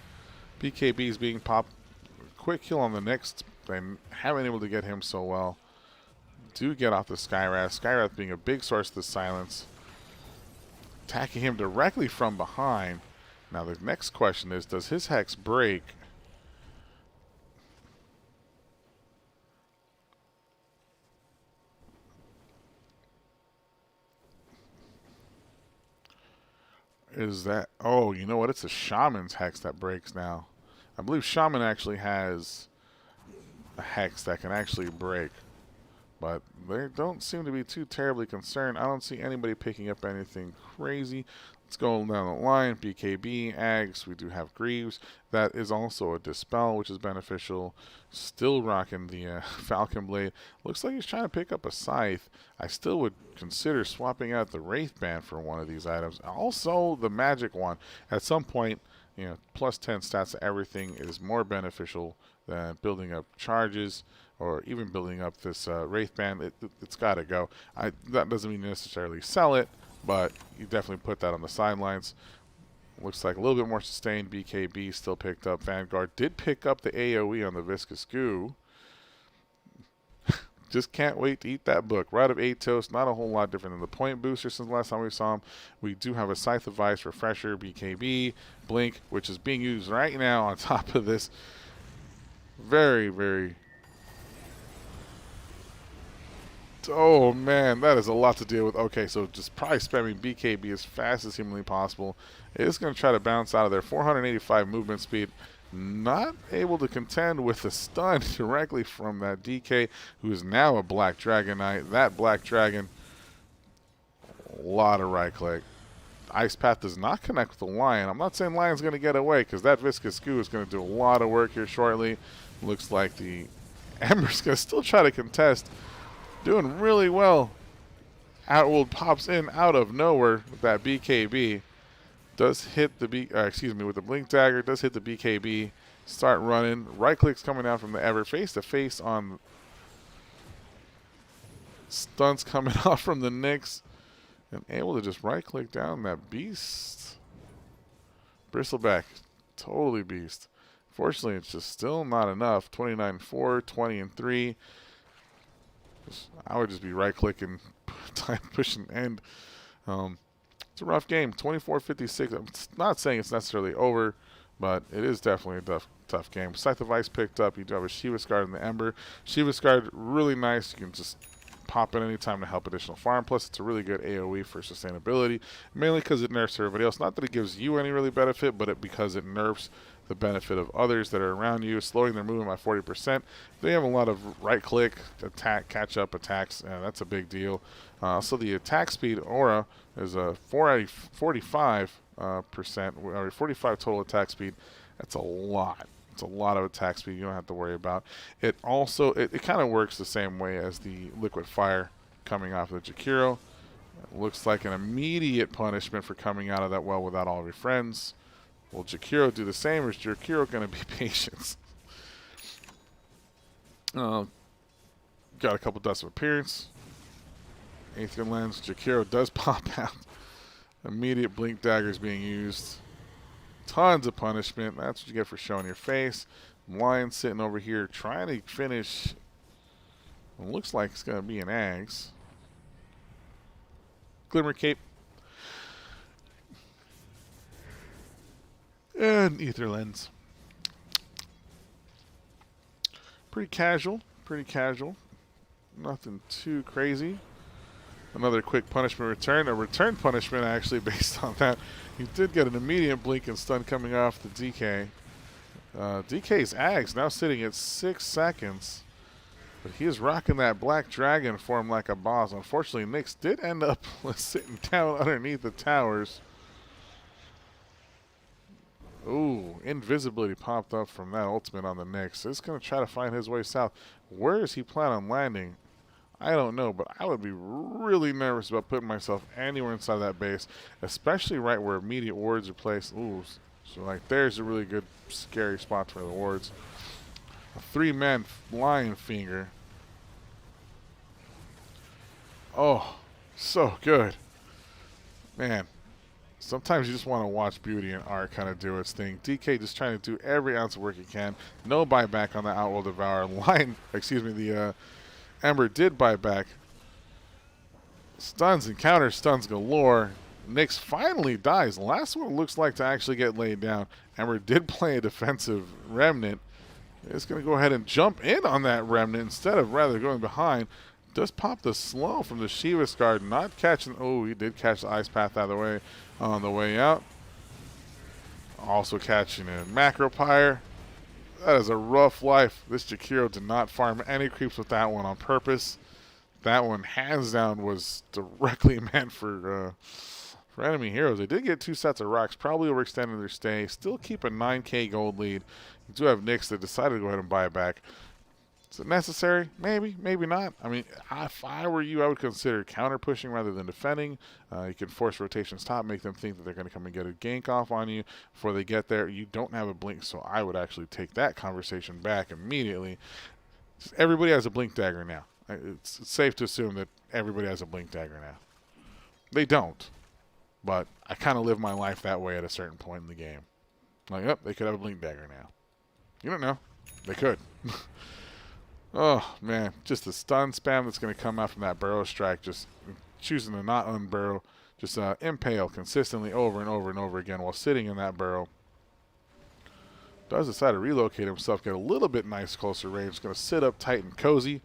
Speaker 1: BKB is being popped. Quick kill on the next, and haven't been able to get him so well. Do get off the Skywrath. Skywrath being a big source of the silence. Attacking him directly from behind. Now the next question is, does his Hex break? Is that... Oh, you know what? It's a Shaman's Hex that breaks now. I believe Shaman actually has a Hex that can actually break. But they don't seem to be too terribly concerned. I don't see anybody picking up anything crazy. Let's go down the line. BKB, Ags. We do have Greaves. That is also a Dispel, which is beneficial. Still rocking the Falcon Blade. Looks like he's trying to pick up a Scythe. I still would consider swapping out the Wraith Band for one of these items. Also, the Magic one. At some point, you know, plus 10 stats to everything is more beneficial than building up charges or even building up this Wraith Band. It's got to go. That doesn't mean necessarily sell it, but you definitely put that on the sidelines. Looks like a little bit more sustained. BKB still picked up. Vanguard did pick up the AoE on the Viscous Goo. Just can't wait to eat that book. Rod of Atos, not a whole lot different than the point booster since the last time we saw him. We do have a Scythe of Vice, Refresher, BKB, Blink, which is being used right now on top of this. Very, very... Oh man, that is a lot to deal with. Okay, so just probably spamming BKB as fast as humanly possible. It is going to try to bounce out of there. 485 movement speed. Not able to contend with the stun directly from that DK, who is now a Black Dragon Knight. That Black Dragon, a lot of right click. Ice Path does not connect with the Lion. I'm not saying Lion's going to get away because that Viscous Goo is going to do a lot of work here shortly. Looks like the Ember's going to still try to contest. Doing really well. Outworld pops in out of nowhere with that BKB. Does hit the with the Blink Dagger, does hit the BKB. Start running. Right click's coming down from the Ever. Face to face on stunts coming off from the Nyx. And able to just right click down that beast. Bristleback. Totally beast. Fortunately, it's just still not enough. 29-4, 20-3. I would just be right-clicking, time pushing end. It's a rough game. 24-56. I'm not saying it's necessarily over, but it is definitely a tough game. Scythe of Ice picked up. You do have a Shiva's Guard in the Ember. Shiva's Guard, really nice. You can just pop it anytime to help additional farm. Plus, it's a really good AoE for sustainability, mainly because it nerfs everybody else. Not that it gives you any really benefit, but because it nerfs the benefit of others that are around you, slowing their movement by 40%. They have a lot of right-click, attack, catch-up attacks, and that's a big deal. So the attack speed aura is a 45 percent, or 45 total attack speed. That's a lot. It's a lot of attack speed you don't have to worry about. It also, it kind of works the same way as the Liquid Fire coming off of the Jakiro. It looks like an immediate punishment for coming out of that well without all of your friends. Will Jakiro do the same, or is Jakiro going to be patient? Got a couple Dust of Appearance. Aether Lens. Jakiro does pop out. Immediate blink daggers being used. Tons of punishment. That's what you get for showing your face. Lion sitting over here trying to finish. It looks like it's going to be an Ags. Glimmer Cape. And Aether Lens. Pretty casual. Pretty casual. Nothing too crazy. Another quick punishment return. A return punishment, actually, based on that. You did get an immediate blink and stun coming off the DK. DK's Ags now sitting at 6 seconds. But he is rocking that Black Dragon form like a boss. Unfortunately, Nyx did end up sitting down underneath the towers. Ooh, invisibility popped up from that ultimate on the Nyx. He's going to try to find his way south. Where does he plan on landing? I don't know, but I would be really nervous about putting myself anywhere inside that base, especially right where immediate wards are placed. Ooh, so like there's a really good scary spot for the wards. A 3-man Lion Finger. Oh, so good. Man, sometimes you just want to watch beauty and art kind of do its thing. DK just trying to do every ounce of work he can. No buyback on the Outworld Devourer. The Ember did buy back. Stuns and counter stuns galore. Nyx finally dies. Last one looks like to actually get laid down. Ember did play a defensive Remnant. It's going to go ahead and jump in on that Remnant instead of rather going behind. Does pop the slow from the Shiva's Guard. Not catching. Oh, he did catch the Ice Path out of the way on the way out. Also catching a Macro Pyre. That is a rough life. This Jakiro did not farm any creeps with that one on purpose. That one, hands down, was directly meant for enemy heroes. They did get 2 sets of rocks, probably overextended their stay. Still keep a 9k gold lead. You do have Nyx that decided to go ahead and buy it back. Is it necessary? Maybe, maybe not. I mean, if I were you, I would consider counter pushing rather than defending. You can force rotations top, make them think that they're going to come and get a gank off on you before they get there. You don't have a blink, so I would actually take that conversation back immediately. Everybody has a blink dagger now. It's safe to assume that everybody has a blink dagger now. They don't, but I kind of live my life that way at a certain point in the game. Like, oh, they could have a blink dagger now. You don't know. They could. Oh, man. Just the stun spam that's going to come out from that burrow strike. Just choosing to not unburrow. Just impale consistently over and over and over again while sitting in that burrow. Does decide to relocate himself, get a little bit nice closer range. Going to sit up tight and cozy.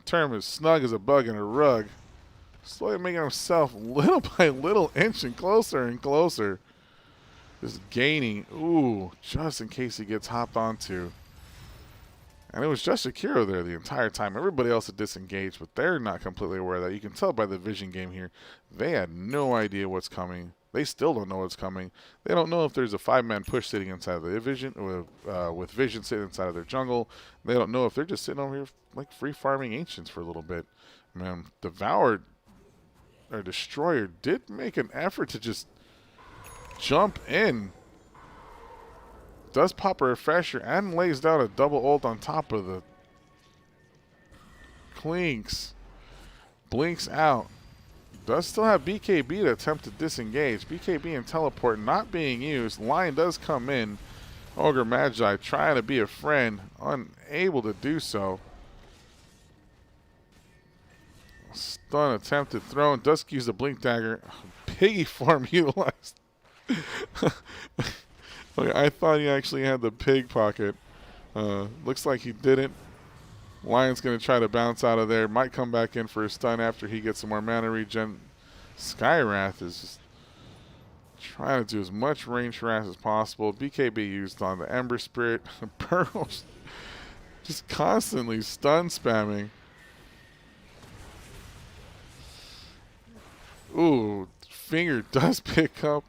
Speaker 1: Term is snug as a bug in a rug. Slowly making himself little by little inching closer and closer. Just gaining. Ooh, just in case he gets hopped onto. And it was just Jakiro there the entire time. Everybody else had disengaged, but they're not completely aware of that. You can tell by the vision game here. They had no idea what's coming. They still don't know what's coming. They don't know if there's a 5-man push sitting inside of the vision, with vision sitting inside of their jungle. They don't know if they're just sitting over here like free farming ancients for a little bit. Man, Devoured or Destroyer did make an effort to just jump in. Does pop a refresher and lays down a double ult on top of the Clinks. Blinks out. Does still have BKB to attempt to disengage. BKB and teleport not being used. Lion does come in. Ogre Magi trying to be a friend. Unable to do so. Stun attempted thrown. Does use the blink dagger. Piggy form utilized. Okay, I thought he actually had the pig pocket. Looks like he didn't. Lion's going to try to bounce out of there. Might come back in for a stun after he gets some more mana regen. Skywrath is just trying to do as much range harass as possible. BKB used on the Ember Spirit. Pearls just constantly stun spamming. Ooh, finger does pick up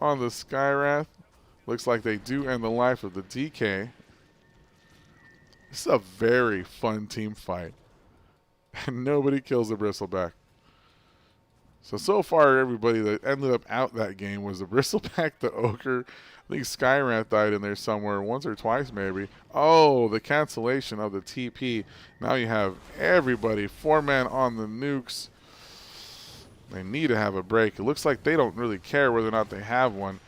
Speaker 1: on the Skywrath. Looks like they do end the life of the DK. This is a very fun team fight. And nobody kills the Bristleback. So far, everybody that ended up out that game was the Bristleback, the Ogre. I think Skywrath died in there somewhere once or twice maybe. Oh, the cancellation of the TP. Now you have everybody. 4-man on the nukes. They need to have a break. It looks like they don't really care whether or not they have one.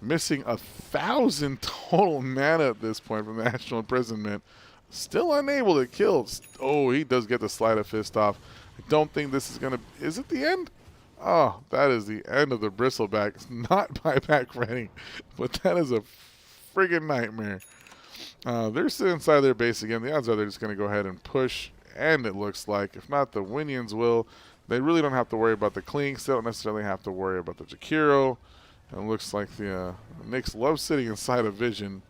Speaker 1: Missing 1,000 total mana at this point from the National Imprisonment. Still unable to kill. Oh, he does get the Sleight of Fist off. I don't think this is going to... Is it the end? Oh, that is the end of the Bristleback. It's not buyback ready, but that is a friggin' nightmare. They're sitting inside their base again. The odds are they're just going to go ahead and push, and it looks like, if not the Winions will, they really don't have to worry about the Clinks. They don't necessarily have to worry about the Jakiro. It looks like the Knicks love sitting inside of Vision.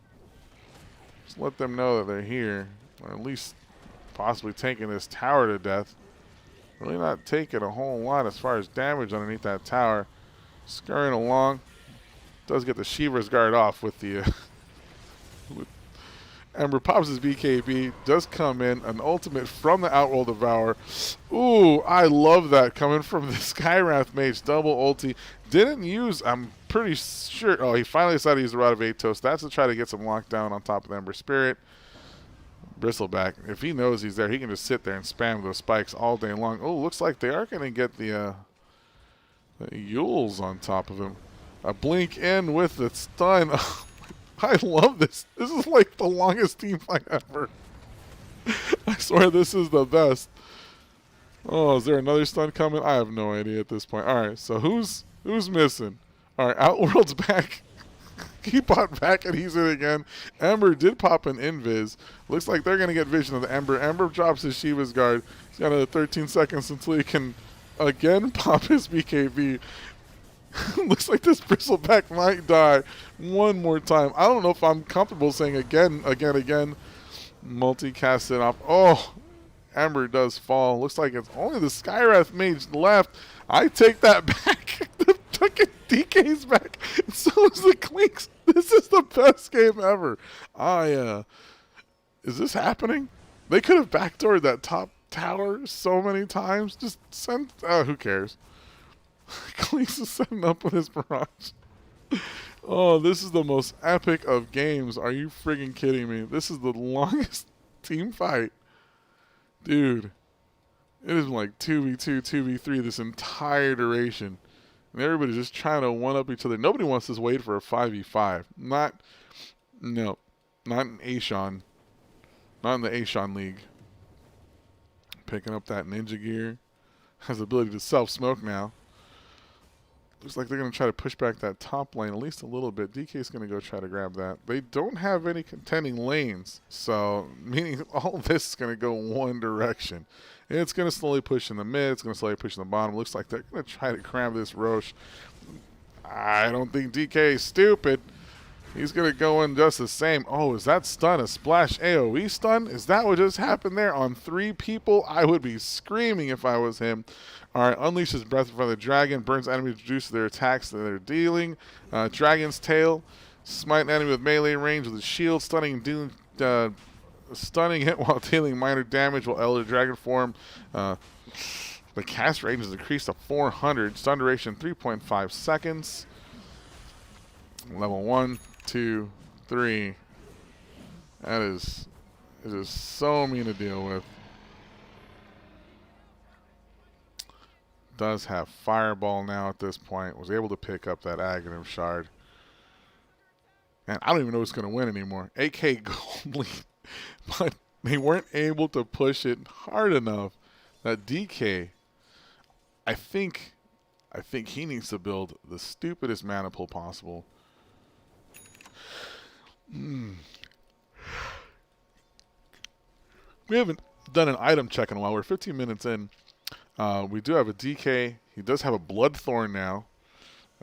Speaker 1: Just let them know that they're here, or at least possibly taking this tower to death. Really not taking a whole lot as far as damage underneath that tower. Scurrying along. Does get the Shiva's Guard off with the... with Ember pops his BKB. Does come in. An ultimate from the Outworld Devourer. Ooh, I love that coming from the Skywrath Mage. Double ulti. Didn't use... I'm pretty sure... Oh, he finally decided to use the Rod of Atos. That's to try to get some lockdown on top of the Ember Spirit. Bristleback, if he knows he's there, he can just sit there and spam those spikes all day long. Oh, looks like they are going to get the Yules on top of him. A blink in with the stun. I love this. This is like the longest team fight ever. I swear this is the best. Oh, is there another stun coming? I have no idea at this point. All right, so who's missing? All right, Outworld's back. He popped back and he's in again. Ember did pop an invis. Looks like they're going to get vision of the Ember. Ember drops his Shiva's Guard. He's got another 13 seconds until he can again pop his BKB. Looks like this Bristleback might die one more time. I don't know if I'm comfortable saying again. Multicast it off. Oh, Ember does fall. Looks like it's only the Skywrath Mage left. I take that back. The fucking DK's back. And so is the Clinks. This is the best game ever. Is this happening? They could have backdoored that top tower so many times. Just send... who cares? Clinks is setting up with his barrage. Oh, this is the most epic of games. Are you friggin' kidding me? This is the longest team fight. Dude. It is like 2v2, 2v3 this entire duration. And everybody's just trying to one-up each other. Nobody wants to wait for a 5v5. Not in ASEAN. Not in the ASEAN League. Picking up that ninja gear. Has the ability to self-smoke now. Looks like they're going to try to push back that top lane at least a little bit. DK's going to go try to grab that. They don't have any contending lanes. So, meaning all this is going to go one direction. It's going to slowly push in the mid. It's going to slowly push in the bottom. Looks like they're going to try to grab this Roche. I don't think DK is stupid. He's going to go in just the same. Oh, is that stun a splash AoE stun? Is that what just happened there on 3 people? I would be screaming if I was him. All right, unleashes breath in front of the dragon. Burns enemies, reduces their attacks that they're dealing. Dragon's tail. Smite an enemy with melee range with a shield. Stunning hit while dealing minor damage while Elder Dragon form. The cast range is increased to 400. Stun duration 3.5 seconds. Level 1, 2, 3. That is so mean to deal with. Does have Fireball now at this point. Was able to pick up that Aghanim Shard. And I don't even know who's going to win anymore. AK gold lead. But they weren't able to push it hard enough. That DK, I think he needs to build the stupidest mana pool possible. We haven't done an item check in a while. We're 15 minutes in. We do have a DK. He does have a Bloodthorn now.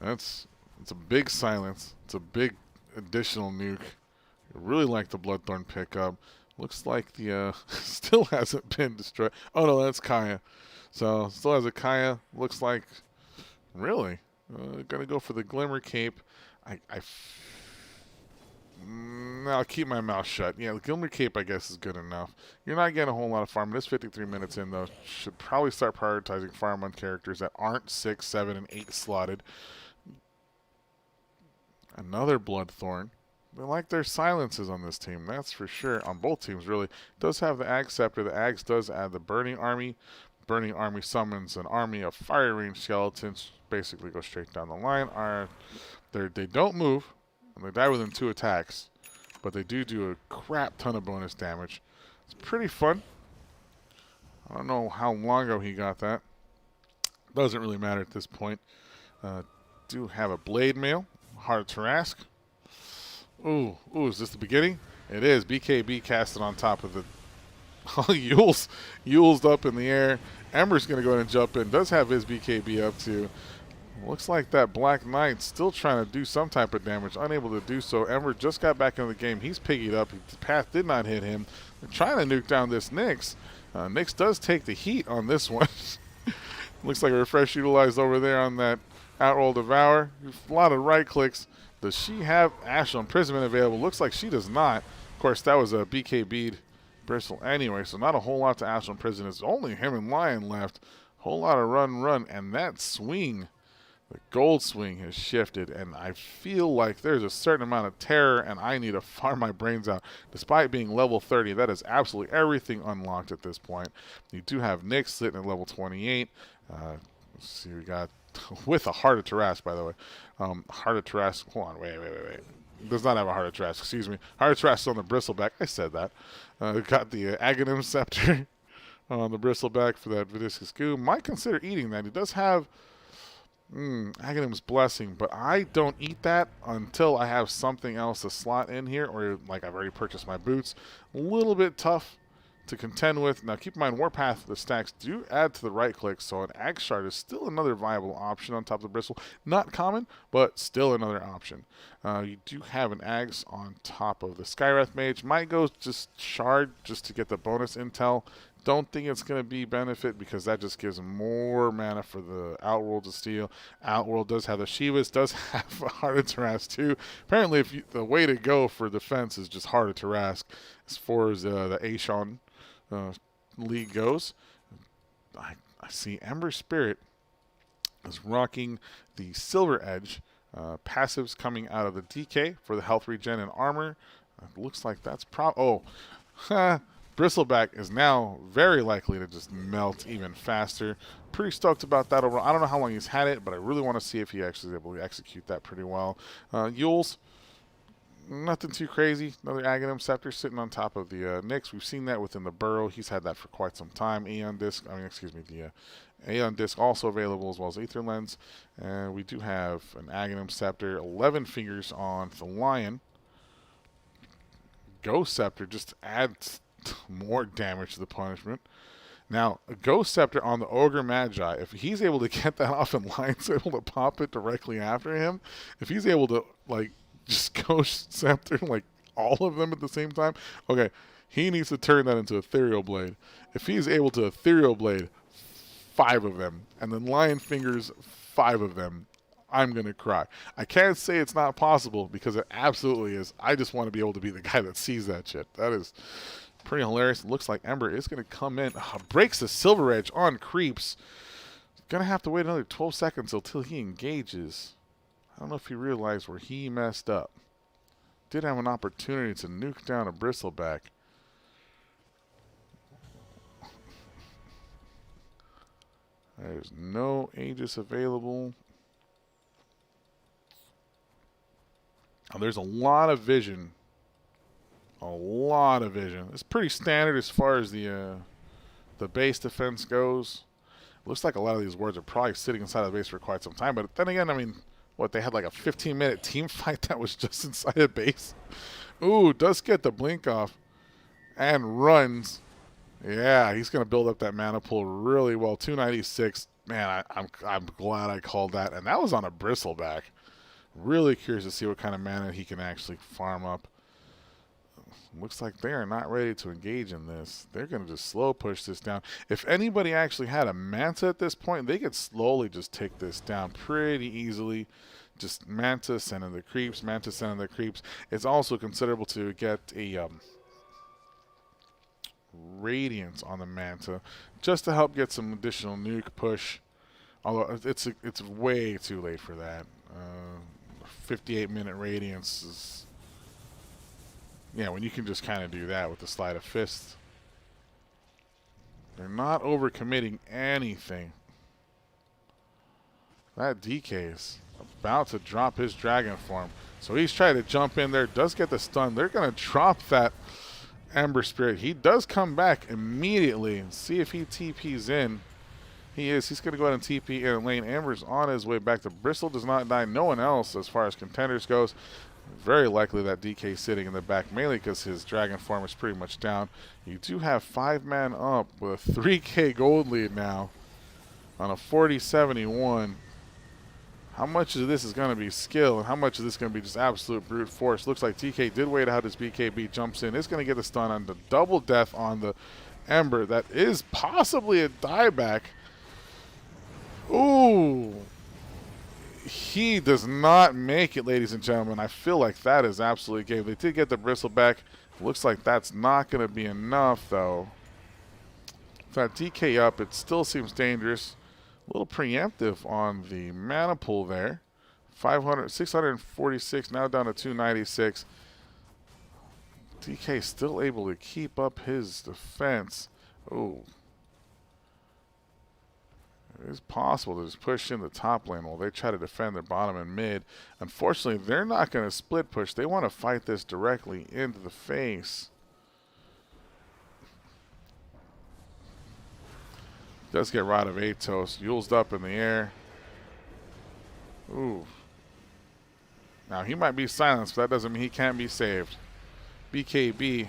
Speaker 1: It's a big silence. It's a big additional nuke. I really like the Bloodthorn pickup. Looks like the still hasn't been destroyed. Oh no, that's Kaya. So still has a Kaya. Looks like really gonna go for the Glimmer Cape. I'll keep my mouth shut. Yeah, the Glimmer Cape I guess is good enough. You're not getting a whole lot of farm. It is 53 minutes in though. Should probably start prioritizing farm on characters that aren't 6, 7, and 8 slotted. Another Bloodthorn. They like their silences on this team, that's for sure. On both teams, really. Does have the Ag Scepter. The Ags does add the Burning Army. Burning Army summons an army of fire range skeletons. Basically go straight down the line. They don't move, and they die within 2 attacks. But they do a crap ton of bonus damage. It's pretty fun. I don't know how long ago he got that. Doesn't really matter at this point. Do have a Blade Mail. Heart of Tarask. Ooh, is this the beginning? It is. BKB casted on top of the Yule's up in the air. Ember's going to go ahead and jump in. Does have his BKB up too. Looks like that Black Knight still trying to do some type of damage. Unable to do so. Ember just got back into the game. He's piggied up. The path did not hit him. They're trying to nuke down this Nyx. Nyx does take the heat on this one. Looks like a refresh utilized over there on that Outroll Devour. A lot of right clicks. Does she have Astral Imprisonment available? Looks like she does not. Of course, that was a BKB'd Bristle anyway, so not a whole lot to Astral Imprison. It's only him and Lion left. Whole lot of run, and that swing, the gold swing has shifted, and I feel like there's a certain amount of terror, and I need to farm my brains out. Despite being level 30, that is absolutely everything unlocked at this point. You do have Nyx sitting at level 28. Let's see, we got, with a Heart of Tarask, by the way. Heart of Tarask, hold on, wait. Does not have a Heart of Tarask, excuse me. Heart of Tarask on the Bristleback, I said that. Got the Aghanim Scepter on the Bristleback for that Viscous Goo. Might consider eating that. He does have Aghanim's Blessing, but I don't eat that until I have something else to slot in here, or like I've already purchased my boots. A little bit tough to contend with. Now keep in mind, Warpath, the stacks do add to the right click, so an Axe Shard is still another viable option on top of the Bristle. Not common, but still another option. You do have an Axe on top of the Skywrath Mage. Might go just Shard just to get the bonus intel. Don't think it's going to be benefit because that just gives more mana for the Outworld to steal. Outworld does have the Shivas, does have a Heart of Tarask too. Apparently, the way to go for defense is just Heart of Tarask as far as the Aishon league goes. I see Ember Spirit is rocking the Silver Edge. Passives coming out of the DK for the health regen and armor. Looks like that's Bristleback is now very likely to just melt even faster. Pretty stoked about that overall. I don't know how long he's had it, but I really want to see if he actually is able to execute that pretty well. Yule's, nothing too crazy. Another Aghanim Scepter sitting on top of the Nyx. We've seen that within the Burrow. He's had that for quite some time. Aeon Disc, the Aeon Disc also available, as well as Aether Lens. And we do have an Aghanim Scepter, 11 fingers on the Lion. Ghost Scepter just adds more damage to the punishment. Now, a Ghost Scepter on the Ogre Magi, if he's able to get that off and Lion's able to pop it directly after him, if he's able to, like, just Ghost Scepter, like, all of them at the same time, okay, he needs to turn that into Ethereal Blade. If he's able to Ethereal Blade 5 of them, and then Lion Fingers 5 of them, I'm going to cry. I can't say it's not possible, because it absolutely is. I just want to be able to be the guy that sees that shit. That is pretty hilarious. It looks like Ember is going to come in. Breaks the Silver Edge on creeps. Going to have to wait another 12 seconds until he engages. I don't know if he realized where he messed up. Did have an opportunity to nuke down a Bristleback. There's no Aegis available. There's a lot of vision. A lot of vision. It's pretty standard as far as the base defense goes. Looks like a lot of these wards are probably sitting inside of the base for quite some time. But then again, I mean, what, they had like a 15-minute team fight that was just inside a base? Ooh, does get the blink off. And runs. Yeah, he's going to build up that mana pool really well. 296. Man, I'm glad I called that. And that was on a Bristleback. Really curious to see what kind of mana he can actually farm up. Looks like they are not ready to engage in this. They're going to just slow push this down. If anybody actually had a Manta at this point, they could slowly just take this down pretty easily. Just Manta sending the creeps, Manta sending the creeps. It's also considerable to get a Radiance on the Manta just to help get some additional nuke push. Although it's way too late for that. 58-minute Radiance is... Yeah, when you can just kind of do that with the Sleight of Fist. They're not overcommitting anything. That DK's about to drop his dragon form. So he's trying to jump in there, does get the stun. They're going to drop that Ember Spirit. He does come back immediately and see if he TP's in. He is. He's going to go ahead and TP in lane. Amber's on his way back. The Bristle does not die. No one else as far as contenders goes. Very likely that DK sitting in the back, mainly because his dragon form is pretty much down. You do have 5-man up with a 3K gold lead now on a 40-71. How much of this is going to be skill and how much of this is going to be just absolute brute force? Looks like TK did wait out his BKB, jumps in. Is going to get a stun on the double death on the Ember. That is possibly a dieback. Ooh. He does not make it, ladies and gentlemen. I feel like that is absolutely game. They did get the Bristle back. Looks like that's not going to be enough, though. With that DK up, it still seems dangerous. A little preemptive on the mana pool there. 646, now down to 296. DK still able to keep up his defense. Oh. It is possible to just push in the top lane while they try to defend their bottom and mid. Unfortunately, they're not going to split push. They want to fight this directly into the face. Does get Rod of Atos. Yulesed up in the air. Ooh. Now, he might be silenced, but that doesn't mean he can't be saved. BKB.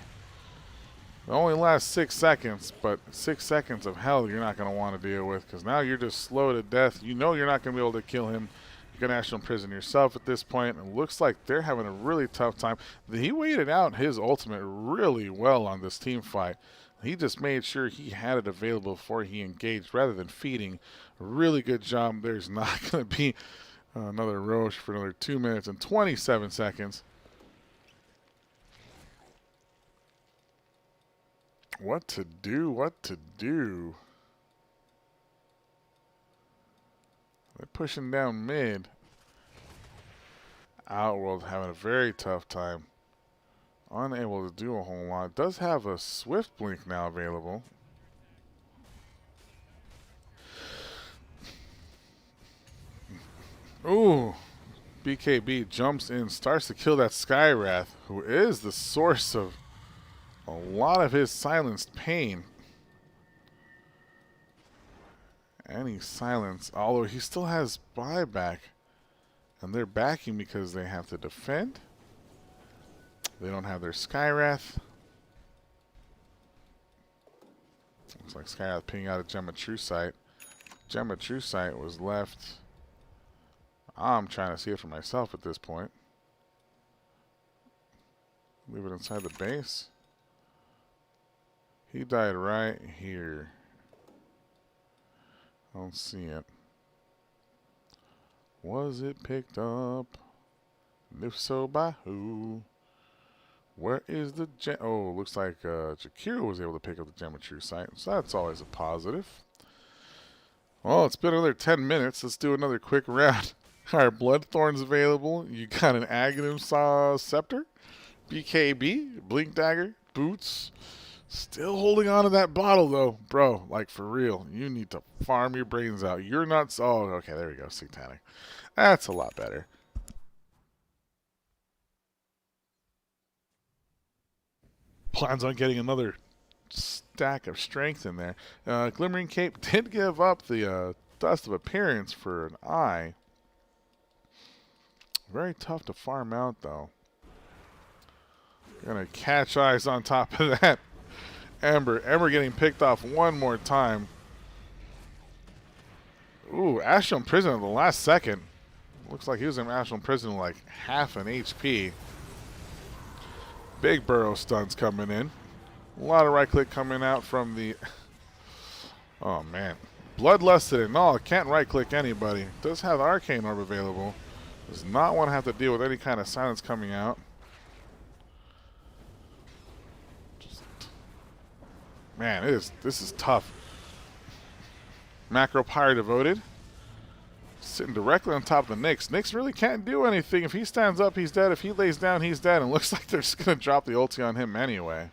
Speaker 1: It only lasts 6 seconds, but 6 seconds of hell you're not going to want to deal with because now you're just slow to death. You know you're not going to be able to kill him. You're going to actually imprison yourself at this point. It looks like they're having a really tough time. He waited out his ultimate really well on this team fight. He just made sure he had it available before he engaged rather than feeding. A really good job. There's not going to be another Roche for another 2 minutes and 27 seconds. What to do, what to do. They're pushing down mid. Outworld having a very tough time. Unable to do a whole lot. Does have a Swift Blink now available. Ooh. BKB jumps in, starts to kill that Skywrath, who is the source of a lot of his silenced pain. And he's silenced, although he still has buyback. And they're backing because they have to defend. They don't have their Skywrath. Looks like Skywrath pinging out a Gem of True Sight. Gem of True Sight was left. I'm trying to see it for myself at this point. Leave it inside the base. He died right here. I don't see it. Was it picked up? And if so, by who? Where is the gem? Oh, looks like Jakiro was able to pick up the Gem of True Sight, so that's always a positive. Well, it's been another 10 minutes. Let's do another quick round. Our Bloodthorn's available. You got an Aghanim Scepter, BKB, Blink Dagger, Boots. Still holding on to that bottle, though. Bro, like, for real. You need to farm your brains out. You're not... Oh, okay, there we go. Satanic. That's a lot better. Plans on getting another stack of strength in there. Glimmering Cape did give up the Dust of Appearance for an eye. Very tough to farm out, though. Gonna catch eyes on top of that. Ember getting picked off one more time. Ooh, Astral Prison at the last second. Looks like he was in Astral Prison like half an HP. Big burrow stuns coming in. A lot of right click coming out from the... Oh, man. Bloodlusted and all. Can't right click anybody. Does have Arcane Orb available. Does not want to have to deal with any kind of silence coming out. Man, this is tough. Macro Pyre devoted. Sitting directly on top of the Nyx. Nyx really can't do anything. If he stands up, he's dead. If he lays down, he's dead. And looks like they're just going to drop the ulti on him anyway.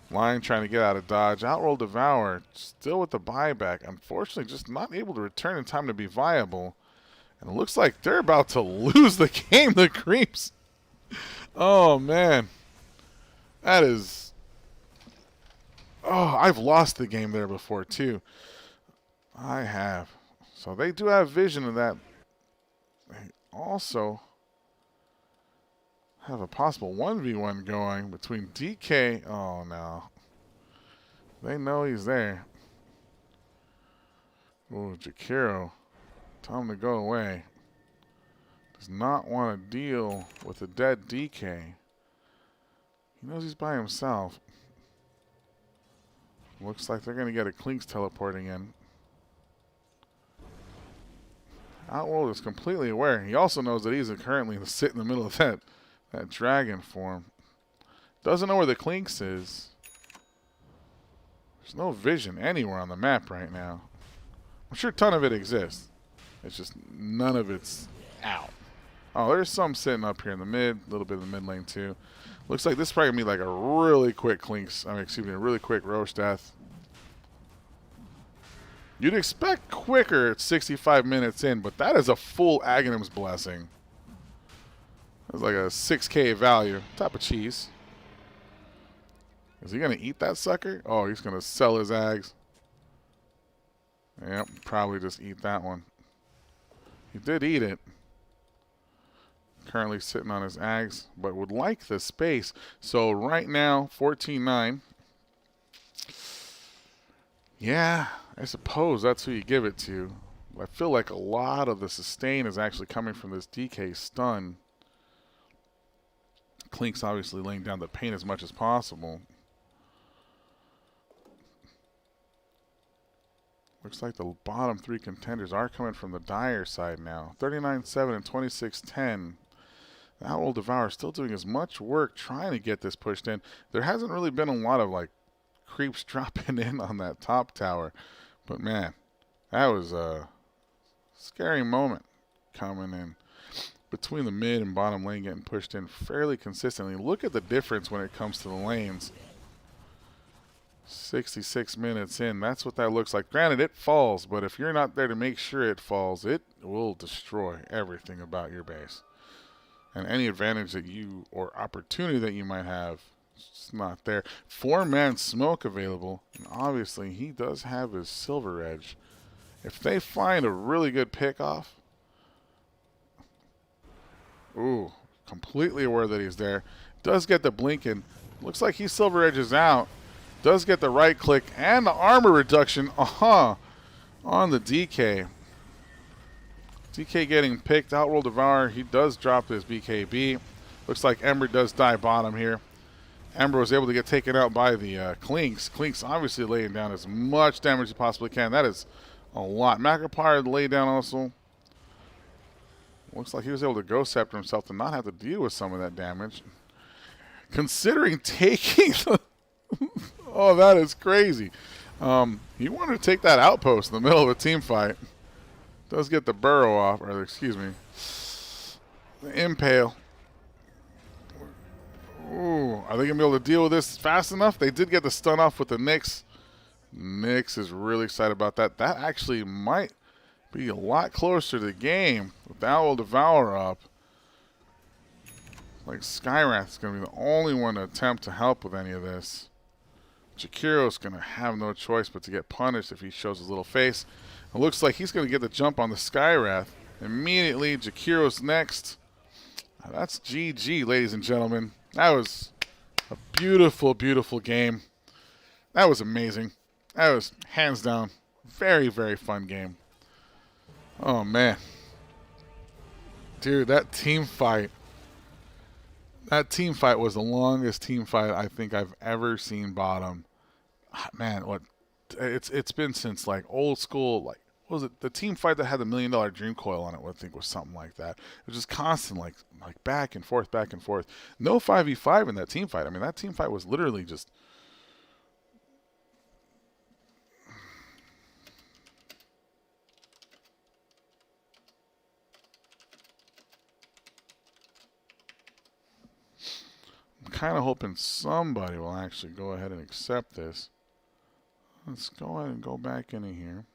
Speaker 1: Lion trying to get out of dodge. Outroll Devour still with the buyback. Unfortunately, just not able to return in time to be viable. And it looks like they're about to lose the game, the Creeps. Oh, man. That is... Oh, I've lost the game there before, too. I have. So they do have vision of that. They also have a possible 1v1 going between DK. Oh, no. They know he's there. Oh, Jakiro. Tell him to go away. Does not want to deal with a dead DK. He knows he's by himself. Looks like they're going to get a Clinks teleporting in. Outworld is completely aware. He also knows that he's currently sit in the middle of that dragon form. Doesn't know where the Clinks is. There's no vision anywhere on the map right now. I'm sure a ton of it exists. It's just none of it's out. Oh, there's some sitting up here in the mid, a little bit in the mid lane too. Looks like this is probably going to be like a really quick Clinks, a really quick Roche death. You'd expect quicker at 65 minutes in, but that is a full Aghanim's Blessing. That's like a 6K value. Type of cheese. Is he going to eat that sucker? Oh, he's going to sell his Ags. Yep, probably just eat that one. He did eat it. Currently sitting on his Ags, but would like the space. So right now, 14-9. Yeah, I suppose that's who you give it to. I feel like a lot of the sustain is actually coming from this DK stun. Clink's obviously laying down the pain as much as possible. Looks like the bottom three contenders are coming from the Dire side now. 39-7 and 26-10. The Owl Devour still doing as much work trying to get this pushed in. There hasn't really been a lot of like creeps dropping in on that top tower. But man, that was a scary moment coming in. Between the mid and bottom lane getting pushed in fairly consistently. Look at the difference when it comes to the lanes. 66 minutes in, that's what that looks like. Granted, it falls, but if you're not there to make sure it falls, it will destroy everything about your base. And any advantage that you, or opportunity that you might have, it's not there. 4-man smoke available, and obviously he does have his silver edge. If they find a really good pickoff, ooh, completely aware that he's there. Does get the blinking. Looks like he silver edges out. Does get the right click and the armor reduction on the DK. DK getting picked. Outroll Devour. He does drop his BKB. Looks like Ember does die bottom here. Ember was able to get taken out by the Clinks. Clinks obviously laying down as much damage as he possibly can. That is a lot. Macropyre laid down also. Looks like he was able to Ghost Scepter himself to not have to deal with some of that damage. Considering taking the... Oh, that is crazy. He wanted to take that outpost in the middle of a team fight. Does get the burrow off, or excuse me, the impale. Ooh, are they going to be able to deal with this fast enough? They did get the stun off with the Nyx. Nyx is really excited about that. That actually might be a lot closer to the game with the Owl Devour up. Like Skywrath is going to be the only one to attempt to help with any of this. Jakiro's going to have no choice but to get punished if he shows his little face. It looks like he's going to get the jump on the Skywrath. Immediately, Jakiro's next. That's GG, ladies and gentlemen. That was a beautiful, beautiful game. That was amazing. That was, hands down, very, very fun game. Oh, man. Dude, that team fight. That team fight was the longest team fight I think I've ever seen bottom. Man, what it's been since like old school, like what was it, the team fight that had the $1 million dream coil on it, I think was something like that. It was just constant like back and forth, back and forth. No 5v5 in that team fight. I mean, that team fight was literally just kind of hoping somebody will actually go ahead and accept this. Let's go ahead and go back into here.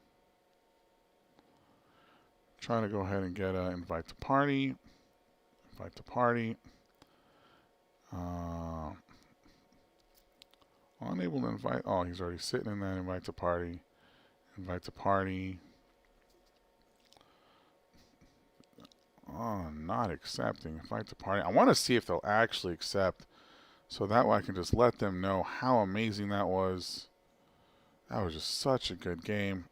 Speaker 1: Try to go ahead and get invite to party. Invite to party. Unable to invite. Oh, he's already sitting in that invite to party. Invite to party. Oh, not accepting. Invite to party. I want to see if they'll actually accept, so that way I can just let them know how amazing that was. That was just such a good game.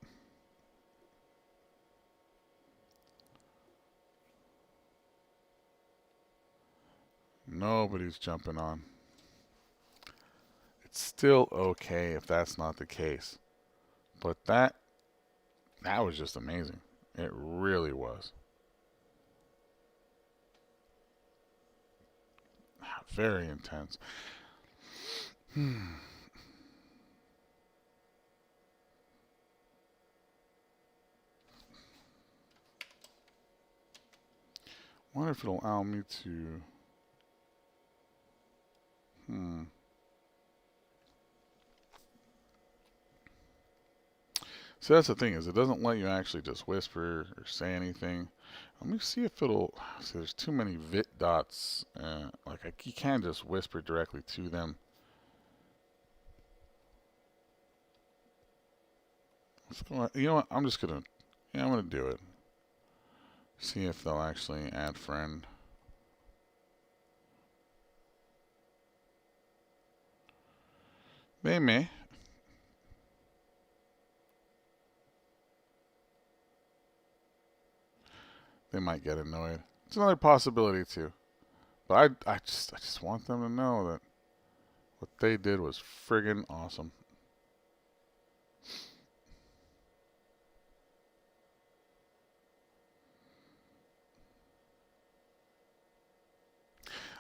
Speaker 1: Nobody's jumping on. It's still okay if that's not the case. But that was just amazing. It really was. Very intense. Wonder if it'll allow me to. So that's the thing, is it doesn't let you actually just whisper or say anything. Let me see if it'll. See, there's too many vit dots. You can't just whisper directly to them. Let's go. You know what? I'm just gonna. Yeah, I'm gonna do it. See if they'll actually add friend. They may. They might get annoyed. It's another possibility too. But I just want them to know that what they did was friggin' awesome.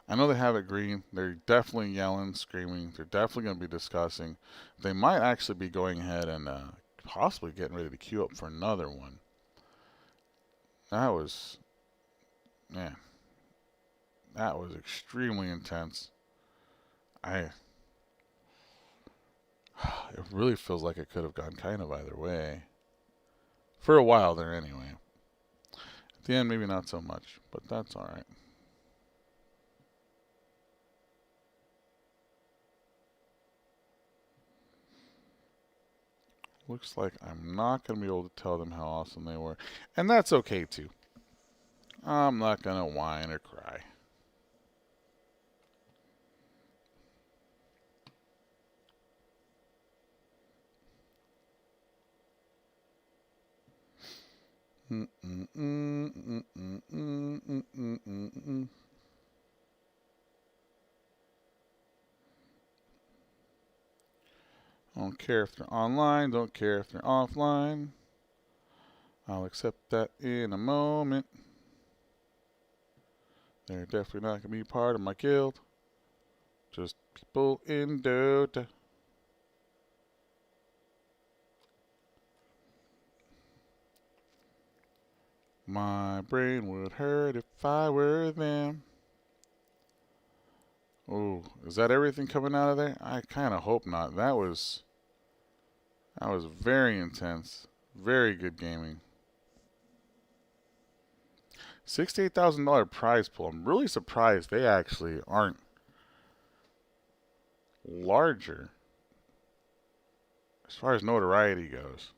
Speaker 1: I know they have it green. They're definitely yelling, screaming. They're definitely going to be discussing. They might actually be going ahead and possibly getting ready to queue up for another one. That was, man, that was extremely intense. It really feels like it could have gone kind of either way. For a while there, anyway. At the end, maybe not so much, but that's all right. Looks like I'm not going to be able to tell them how awesome they were. And that's okay, too. I'm not going to whine or cry. Don't care if they're online, don't care if they're offline. I'll accept that in a moment. They're definitely not going to be part of my guild. Just people in Dota. My brain would hurt if I were them. Oh, is that everything coming out of there? I kind of hope not. That was very intense. Very good gaming. $68,000 prize pool. I'm really surprised they actually aren't larger as far as notoriety goes.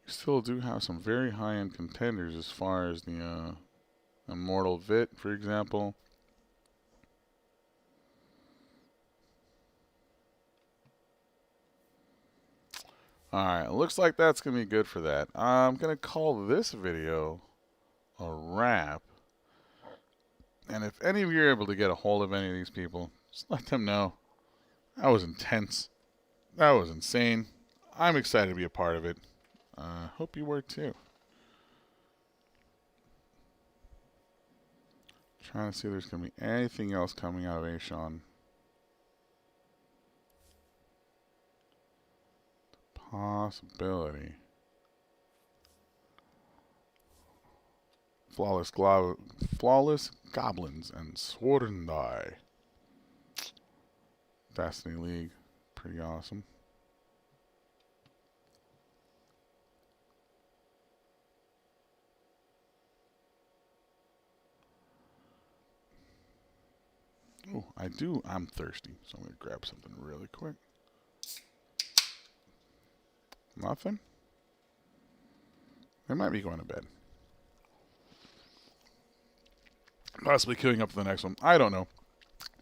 Speaker 1: You still do have some very high-end contenders as far as the Immortal Vit, for example. Alright, looks like that's going to be good for that. I'm going to call this video a wrap. And if any of you are able to get a hold of any of these people, just let them know. That was intense. That was insane. I'm excited to be a part of it. Hope you were too. Trying to see if there's going to be anything else coming out of ASEAN. Possibility. Flawless Goblins and Sword and Die. Destiny League. Pretty awesome. Oh, I'm thirsty, so I'm going to grab something really quick. Nothing? They might be going to bed. Possibly queuing up for the next one. I don't know.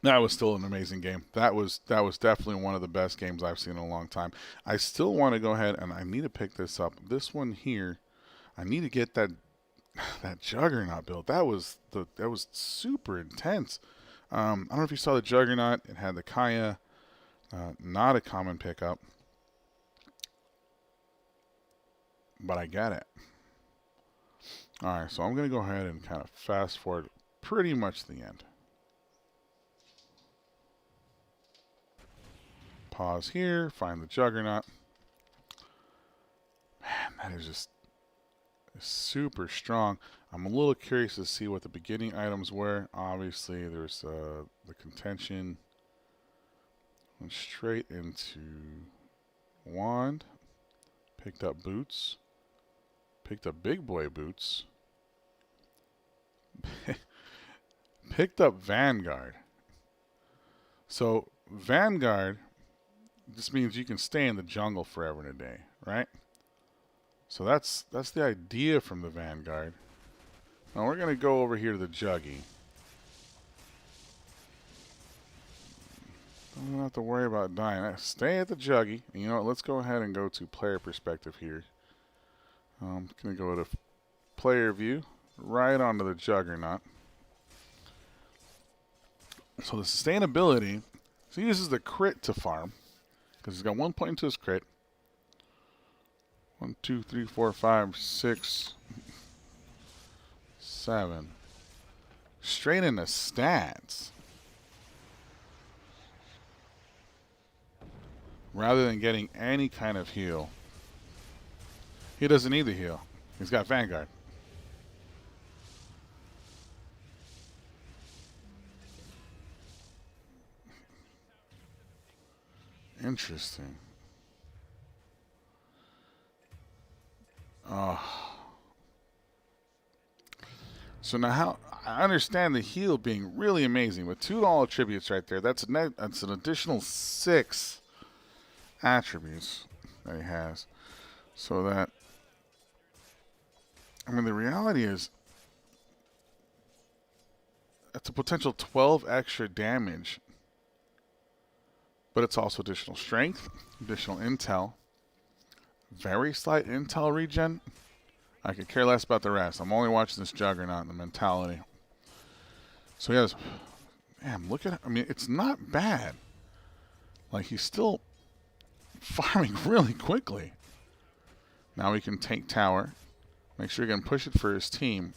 Speaker 1: That was still an amazing game. That was definitely one of the best games I've seen in a long time. I still want to go ahead and I need to pick this up. This one here, I need to get that Juggernaut build. That was super intense. I don't know if you saw the Juggernaut. It had the Kaya, not a common pickup, but I get it. All right, so I'm gonna go ahead and kind of fast forward pretty much to the end. Pause here, find the Juggernaut. Man, that is just super strong. I'm a little curious to see what the beginning items were. Obviously, there's the contention. Went straight into wand. Picked up boots. Picked up big boy boots. Picked up Vanguard. So Vanguard just means you can stay in the jungle forever and a day, right? So that's the idea from the Vanguard. Now we're gonna go over here to the Juggy. Don't have to worry about dying. Stay at the Juggy. And you know what? Let's go ahead and go to player perspective here. I'm gonna go to player view, right onto the Juggernaut. So the sustainability. So he uses the crit to farm because he's got 1 point into his crit. 1, 2, 3, 4, 5, 6, 7. Straight into stats. Rather than getting any kind of heal. He doesn't need the heal. He's got Vanguard. Interesting. So now how I understand the heal being really amazing with $2 attributes right there. That's an additional 6 attributes that he has. So that, I mean, the reality is it's a potential 12 extra damage, but it's also additional strength, additional intel, very slight intel regen. I could care less about the rest. I'm only watching this Juggernaut and the mentality. So he has, man, look at it. I mean, it's not bad. Like, he's still farming really quickly. Now he can take tower. Make sure he can push it for his team.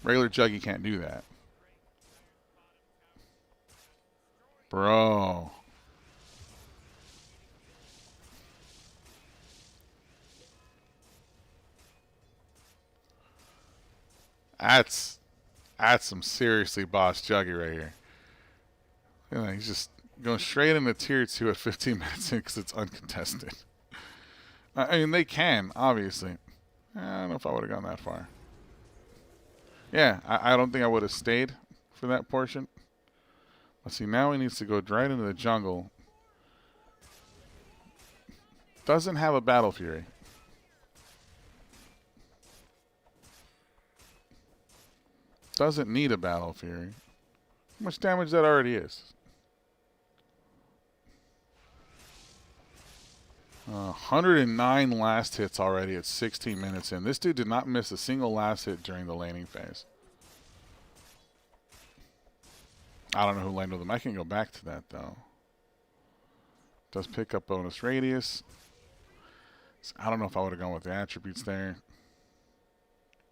Speaker 1: Regular Juggy can't do that. Bro. That's some seriously boss Juggy right here. You know, he's just going straight into tier 2 at 15 minutes in because it's uncontested. I mean, they can, obviously. I don't know if I would have gone that far. Yeah, I don't think I would have stayed for that portion. Let's see, now he needs to go right into the jungle. Doesn't have a Battle Fury. Doesn't need a Battle Fury. How much damage that already is? 109 last hits already at 16 minutes in. This dude did not miss a single last hit during the laning phase. I don't know who landed with him. I can go back to that, though. Does pick up bonus radius. So I don't know if I would have gone with the attributes there.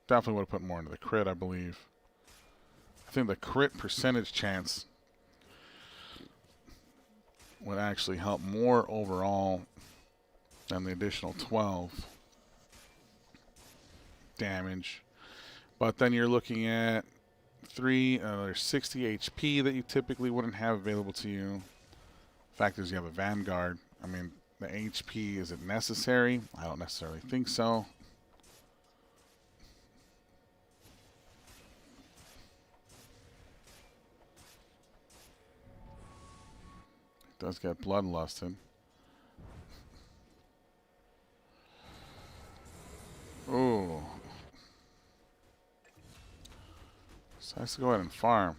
Speaker 1: Definitely would have put more into the crit, I believe. I think the crit percentage chance would actually help more overall than the additional 12 damage. But then you're looking at there's 60 HP that you typically wouldn't have available to you. Fact is, you have a Vanguard. I mean, the HP, is it necessary? I don't necessarily think so. It does get bloodlusted. Ooh. So has to go ahead and farm.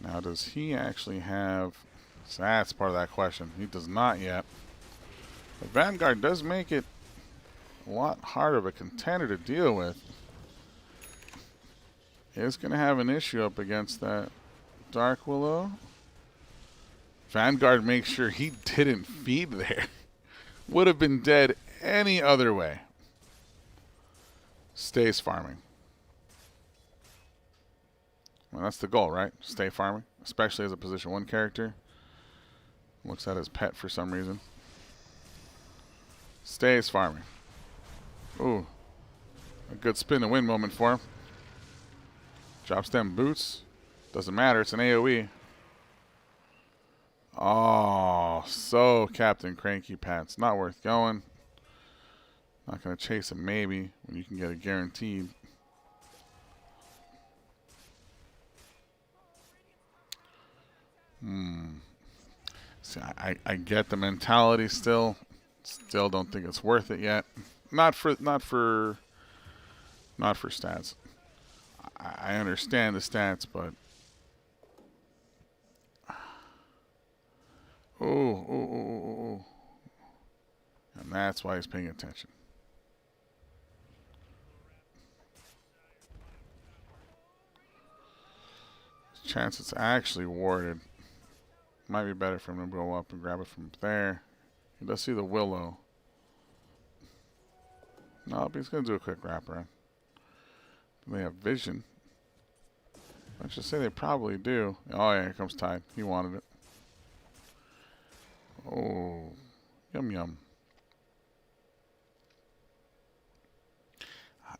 Speaker 1: Now, does he actually have... So that's part of that question. He does not yet. The Vanguard does make it a lot harder of a contender to deal with. Is going to have an issue up against that Dark Willow. Vanguard makes sure he didn't feed there. Would have been dead any other way. Stays farming. Well, that's the goal, right? Stay farming, especially as a position 1 character. Looks at his pet for some reason. Stays farming. Ooh. A good spin to win moment for him. Drops them boots. Doesn't matter, it's an AoE. Oh, so Captain Cranky Pants. Not worth going. Not going to chase him maybe when you can get it guaranteed. See, I get the mentality still. Still don't think it's worth it yet. Not for stats. I understand the stats, but oh. And that's why he's paying attention. Chance it's actually warded. Might be better for him to go up and grab it from there. He does see the Willow. No, but he's going to do a quick wraparound. They have vision. I should say they probably do. Oh, yeah, here comes Tide. He wanted it. Oh, yum yum. I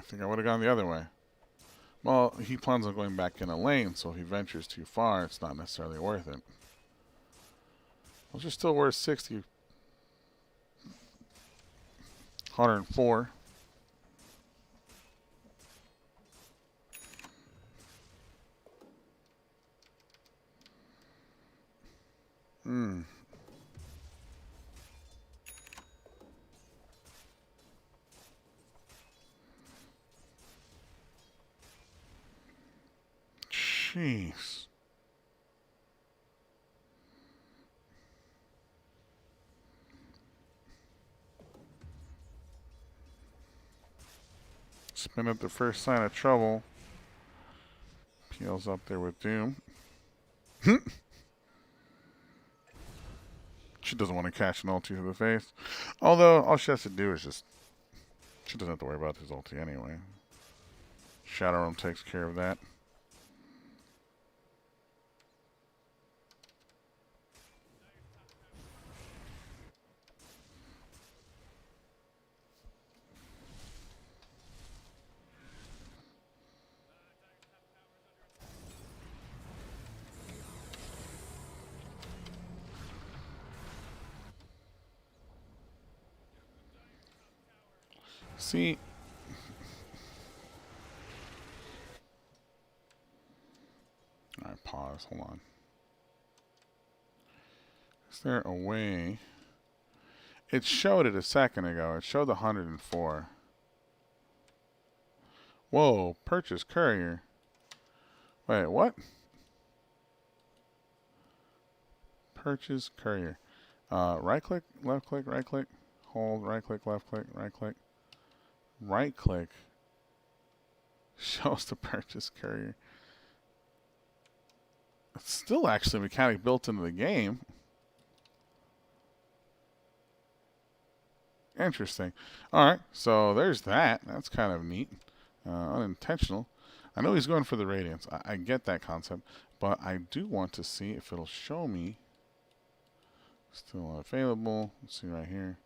Speaker 1: think I would have gone the other way. Well, he plans on going back in a lane, so if he ventures too far, it's not necessarily worth it. Those are still worth 60. 104. Jeez. Spin at the first sign of trouble. Peel's up there with Doom. She doesn't want to catch an ulti to the face. Although, all she has to do is just... She doesn't have to worry about his ulti anyway. Shadow Realm takes care of that. See... Alright, pause. Hold on. Is there a way... It showed it a second ago. It showed the 104. Whoa, purchase courier. Wait, what? Purchase courier. Right click, left click, right click. Hold, right click, left click, right click. Right click. Shows the purchase courier. It's still actually a mechanic built into the game. Interesting. Alright, so there's that. That's kind of neat. Unintentional. I know he's going for the Radiance. I get that concept. But I do want to see if it'll show me. Still available. Let's see right here.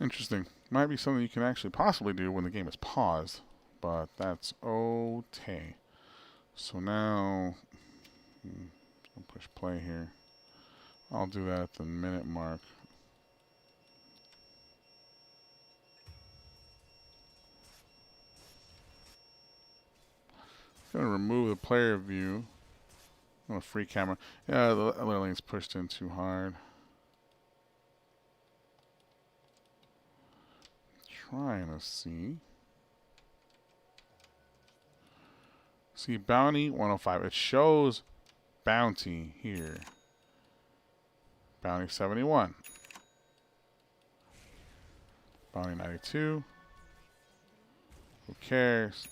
Speaker 1: Interesting. Might be something you can actually possibly do when the game is paused, but that's okay. So now, I'll push play here. I'll do that at the minute mark. I'm gonna remove the player view. I'm gonna free camera. Yeah, the other lane's pushed in too hard. Trying to see. See, bounty 105. It shows bounty here. Bounty 71. Bounty 92. Who cares?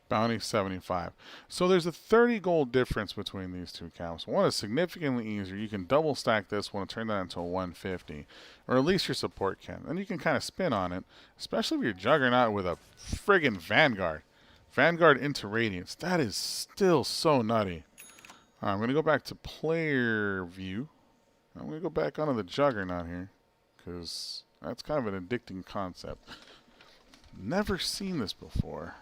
Speaker 1: Bounty 75. So there's a 30 gold difference between these two accounts. One is significantly easier. You can double stack this one and turn that into a 150. Or at least your support can. Then you can kind of spin on it. Especially if you're Juggernaut with a friggin' Vanguard. Vanguard into Radiance. That is still so nutty. I'm going to go back to player view. I'm going to go back onto the Juggernaut here. Because that's kind of an addicting concept. Never seen this before.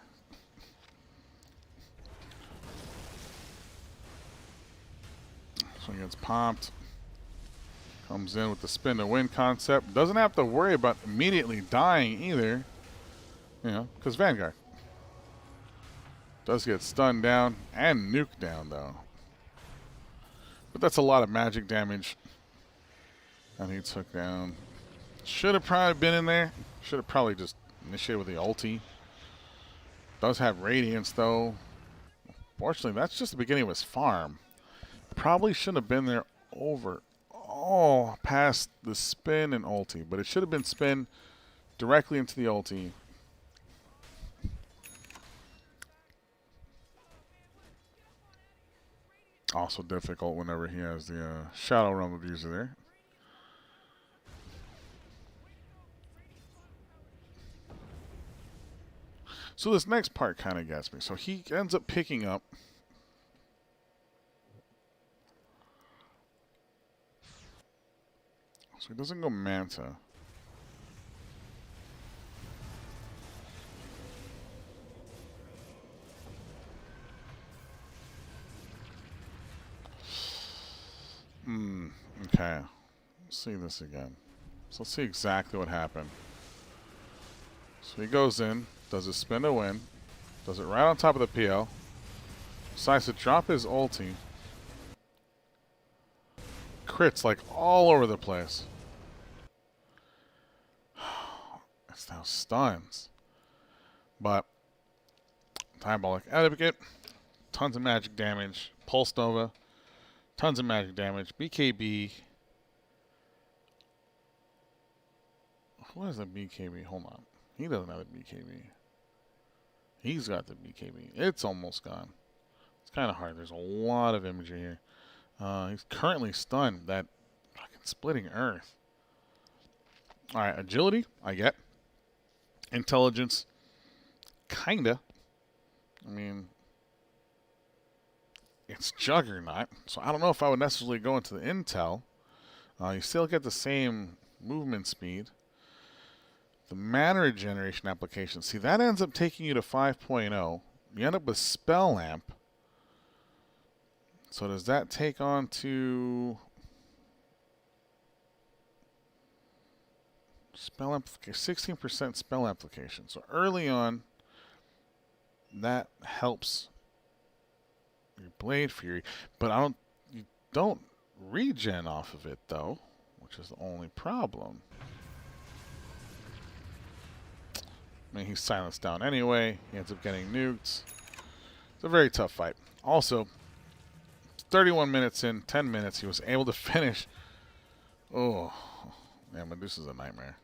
Speaker 1: So he gets popped. Comes in with the spin to win concept. Doesn't have to worry about immediately dying either. You know, because Vanguard. Does get stunned down and nuked down though. But that's a lot of magic damage that he took down. Should have probably been in there. Should have probably just initiated with the ulti. Does have Radiance though. Fortunately, that's just the beginning of his farm. Probably shouldn't have been there over all past the spin and ulti, but it should have been spin directly into the ulti. Also difficult whenever he has the Shadow Realm Abuser there. So this next part kind of gets me. So he ends up picking up so he doesn't go Manta. Okay. Let's see this again. So let's see exactly what happened. So he goes in, does his spin to win, does it right on top of the PL, decides to drop his ulti, crits like all over the place. It's now stuns. But Diabolic Advocate, tons of magic damage, Pulse Nova, tons of magic damage, BKB. What is the BKB? Hold on. He doesn't have a BKB. He's got the BKB. It's almost gone. It's kind of hard. There's a lot of imagery here. He's currently stunned. That fucking splitting earth. Alright, agility, I get. Intelligence, kinda. I mean, it's Juggernaut, so I don't know if I would necessarily go into the intel. You still get the same movement speed. The mana regeneration application. See, that ends up taking you to 5.0. You end up with Spell Lamp. So does that take on to spell application? 16% spell application. So early on, that helps your Blade Fury. But you don't regen off of it though, which is the only problem. I mean, he's silenced down anyway. He ends up getting nuked. It's a very tough fight. Also, 31 minutes in, 10 minutes, he was able to finish. Oh, man, Medusa's a nightmare.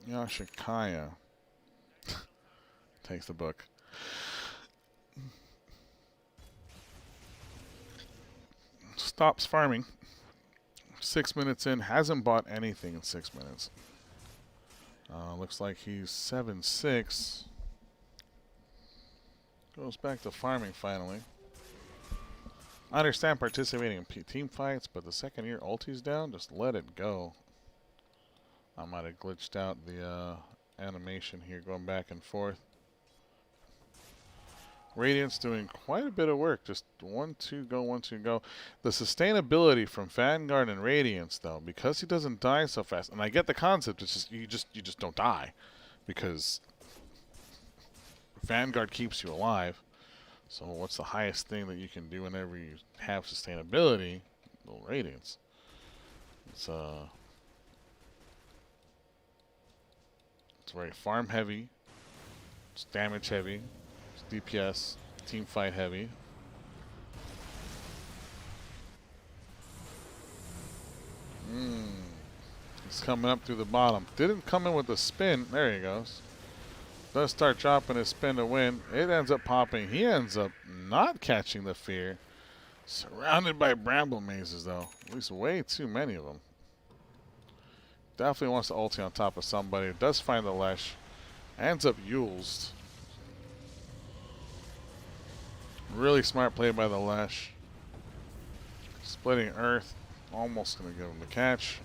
Speaker 1: Yashikaya takes the book. Stops farming. 6 minutes in, hasn't bought anything in 6 minutes. Looks like he's 7-6. Goes back to farming finally. I understand participating in team fights, but the second your ulti's down, just let it go. I might have glitched out the animation here, going back and forth. Radiant's doing quite a bit of work. Just 1-2 go, 1-2 go. The sustainability from Vanguard and Radiance, though, because he doesn't die so fast, and I get the concept. It's just you just don't die because Vanguard keeps you alive. So what's the highest thing that you can do whenever you have sustainability? Well, Radiance. It's very farm heavy. It's damage heavy. It's DPS, team fight heavy. He's coming up through the bottom. Didn't come in with a spin. There he goes. Does start dropping his spin to win. It ends up popping. He ends up not catching the fear. Surrounded by bramble mazes, though. At least way too many of them. Definitely wants to ulti on top of somebody. Does find the Lesh. Ends up Yulesed. Really smart play by the Lesh. Splitting Earth. Almost going to give him the catch.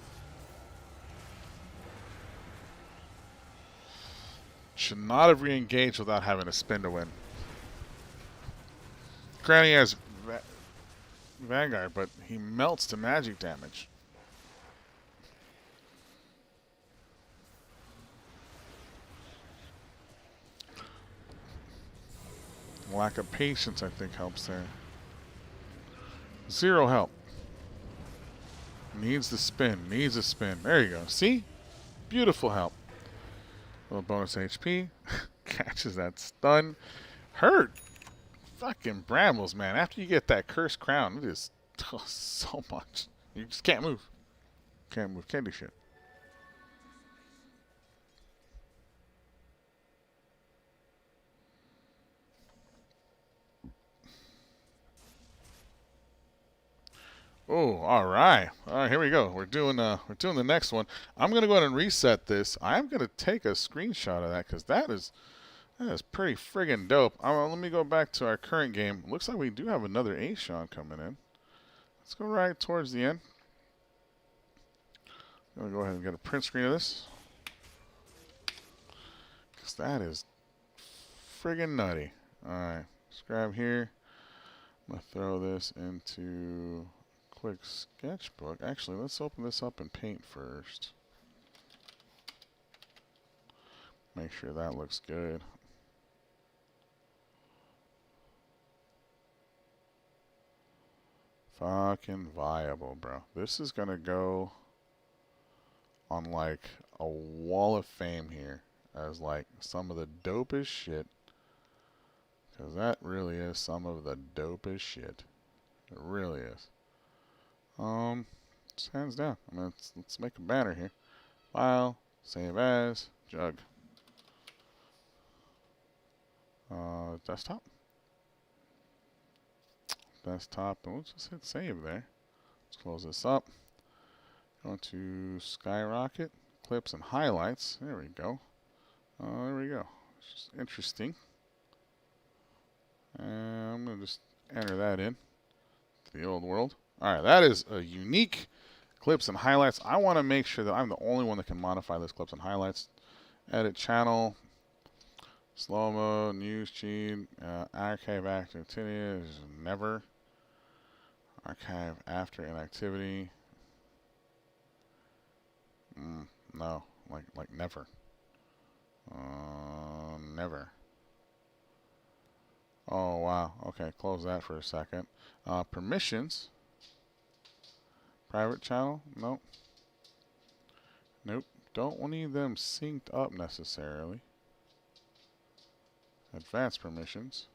Speaker 1: Should not have re-engaged without having a spin to win. Granny has Vanguard, but he melts to magic damage. Lack of patience, I think, helps there. Zero help. Needs the spin. Needs a spin. There you go. See? Beautiful help. Little bonus HP. Catches that stun. Hurt. Fucking brambles, man. After you get that cursed crown, it is so much. You just can't move. Can't move. Can't do shit. Oh, all right. All right, here we go. We're doing the next one. I'm gonna go ahead and reset this. I'm gonna take a screenshot of that because that is pretty friggin' dope. Let me go back to our current game. Looks like we do have another ASEAN coming in. Let's go right towards the end. I'm gonna go ahead and get a print screen of this because that is friggin' nutty. All right, let's grab here. I'm gonna throw this into quick sketchbook. Actually, let's open this up in Paint first. Make sure that looks good. Fucking viable, bro. This is gonna go on like a wall of fame here as like some of the dopest shit. Because that really is some of the dopest shit. It really is. Just hands down. I mean, let's make a banner here. File, save as, jug. Desktop. Desktop, and we'll just hit save there. Let's close this up. Go to Skyrocket, Clips and Highlights. There we go. There we go. It's just interesting. And I'm going to just enter that in to the old world. Alright, that is a unique clips and highlights. I want to make sure that I'm the only one that can modify those clips and highlights. Edit channel, slow-mo, news feed, archive activity is never. Archive after inactivity. No, like never. Never. Oh, wow. Okay, close that for a second. Permissions. Private channel? Nope. Nope. Don't need them synced up necessarily. Advanced permissions.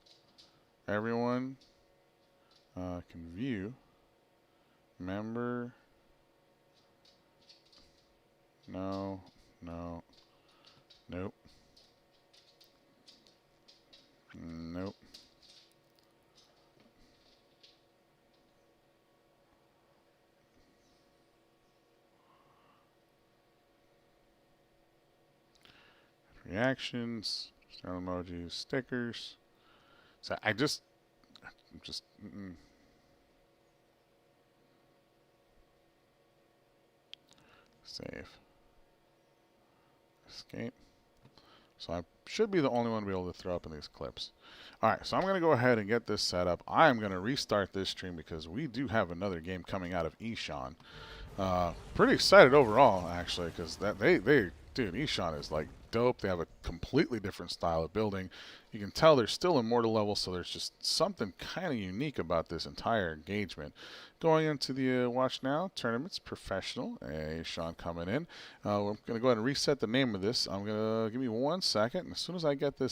Speaker 1: Everyone can view. Member. No. No. Nope. Nope. Reactions, style emojis, stickers. So I'm just Save. Escape. So I should be the only one to be able to throw up in these clips. Alright, so I'm going to go ahead and get this set up. I am going to restart this stream because we do have another game coming out of ASEAN. Pretty excited overall, actually, because dude, ASEAN is like dope. They have a completely different style of building. You can tell they're still immortal level, so there's just something kind of unique about this entire engagement. Going into the Watch Now tournaments, professional. ASEAN coming in. We're going to go ahead and reset the name of this. I'm going to give me 1 second. And as soon as I get this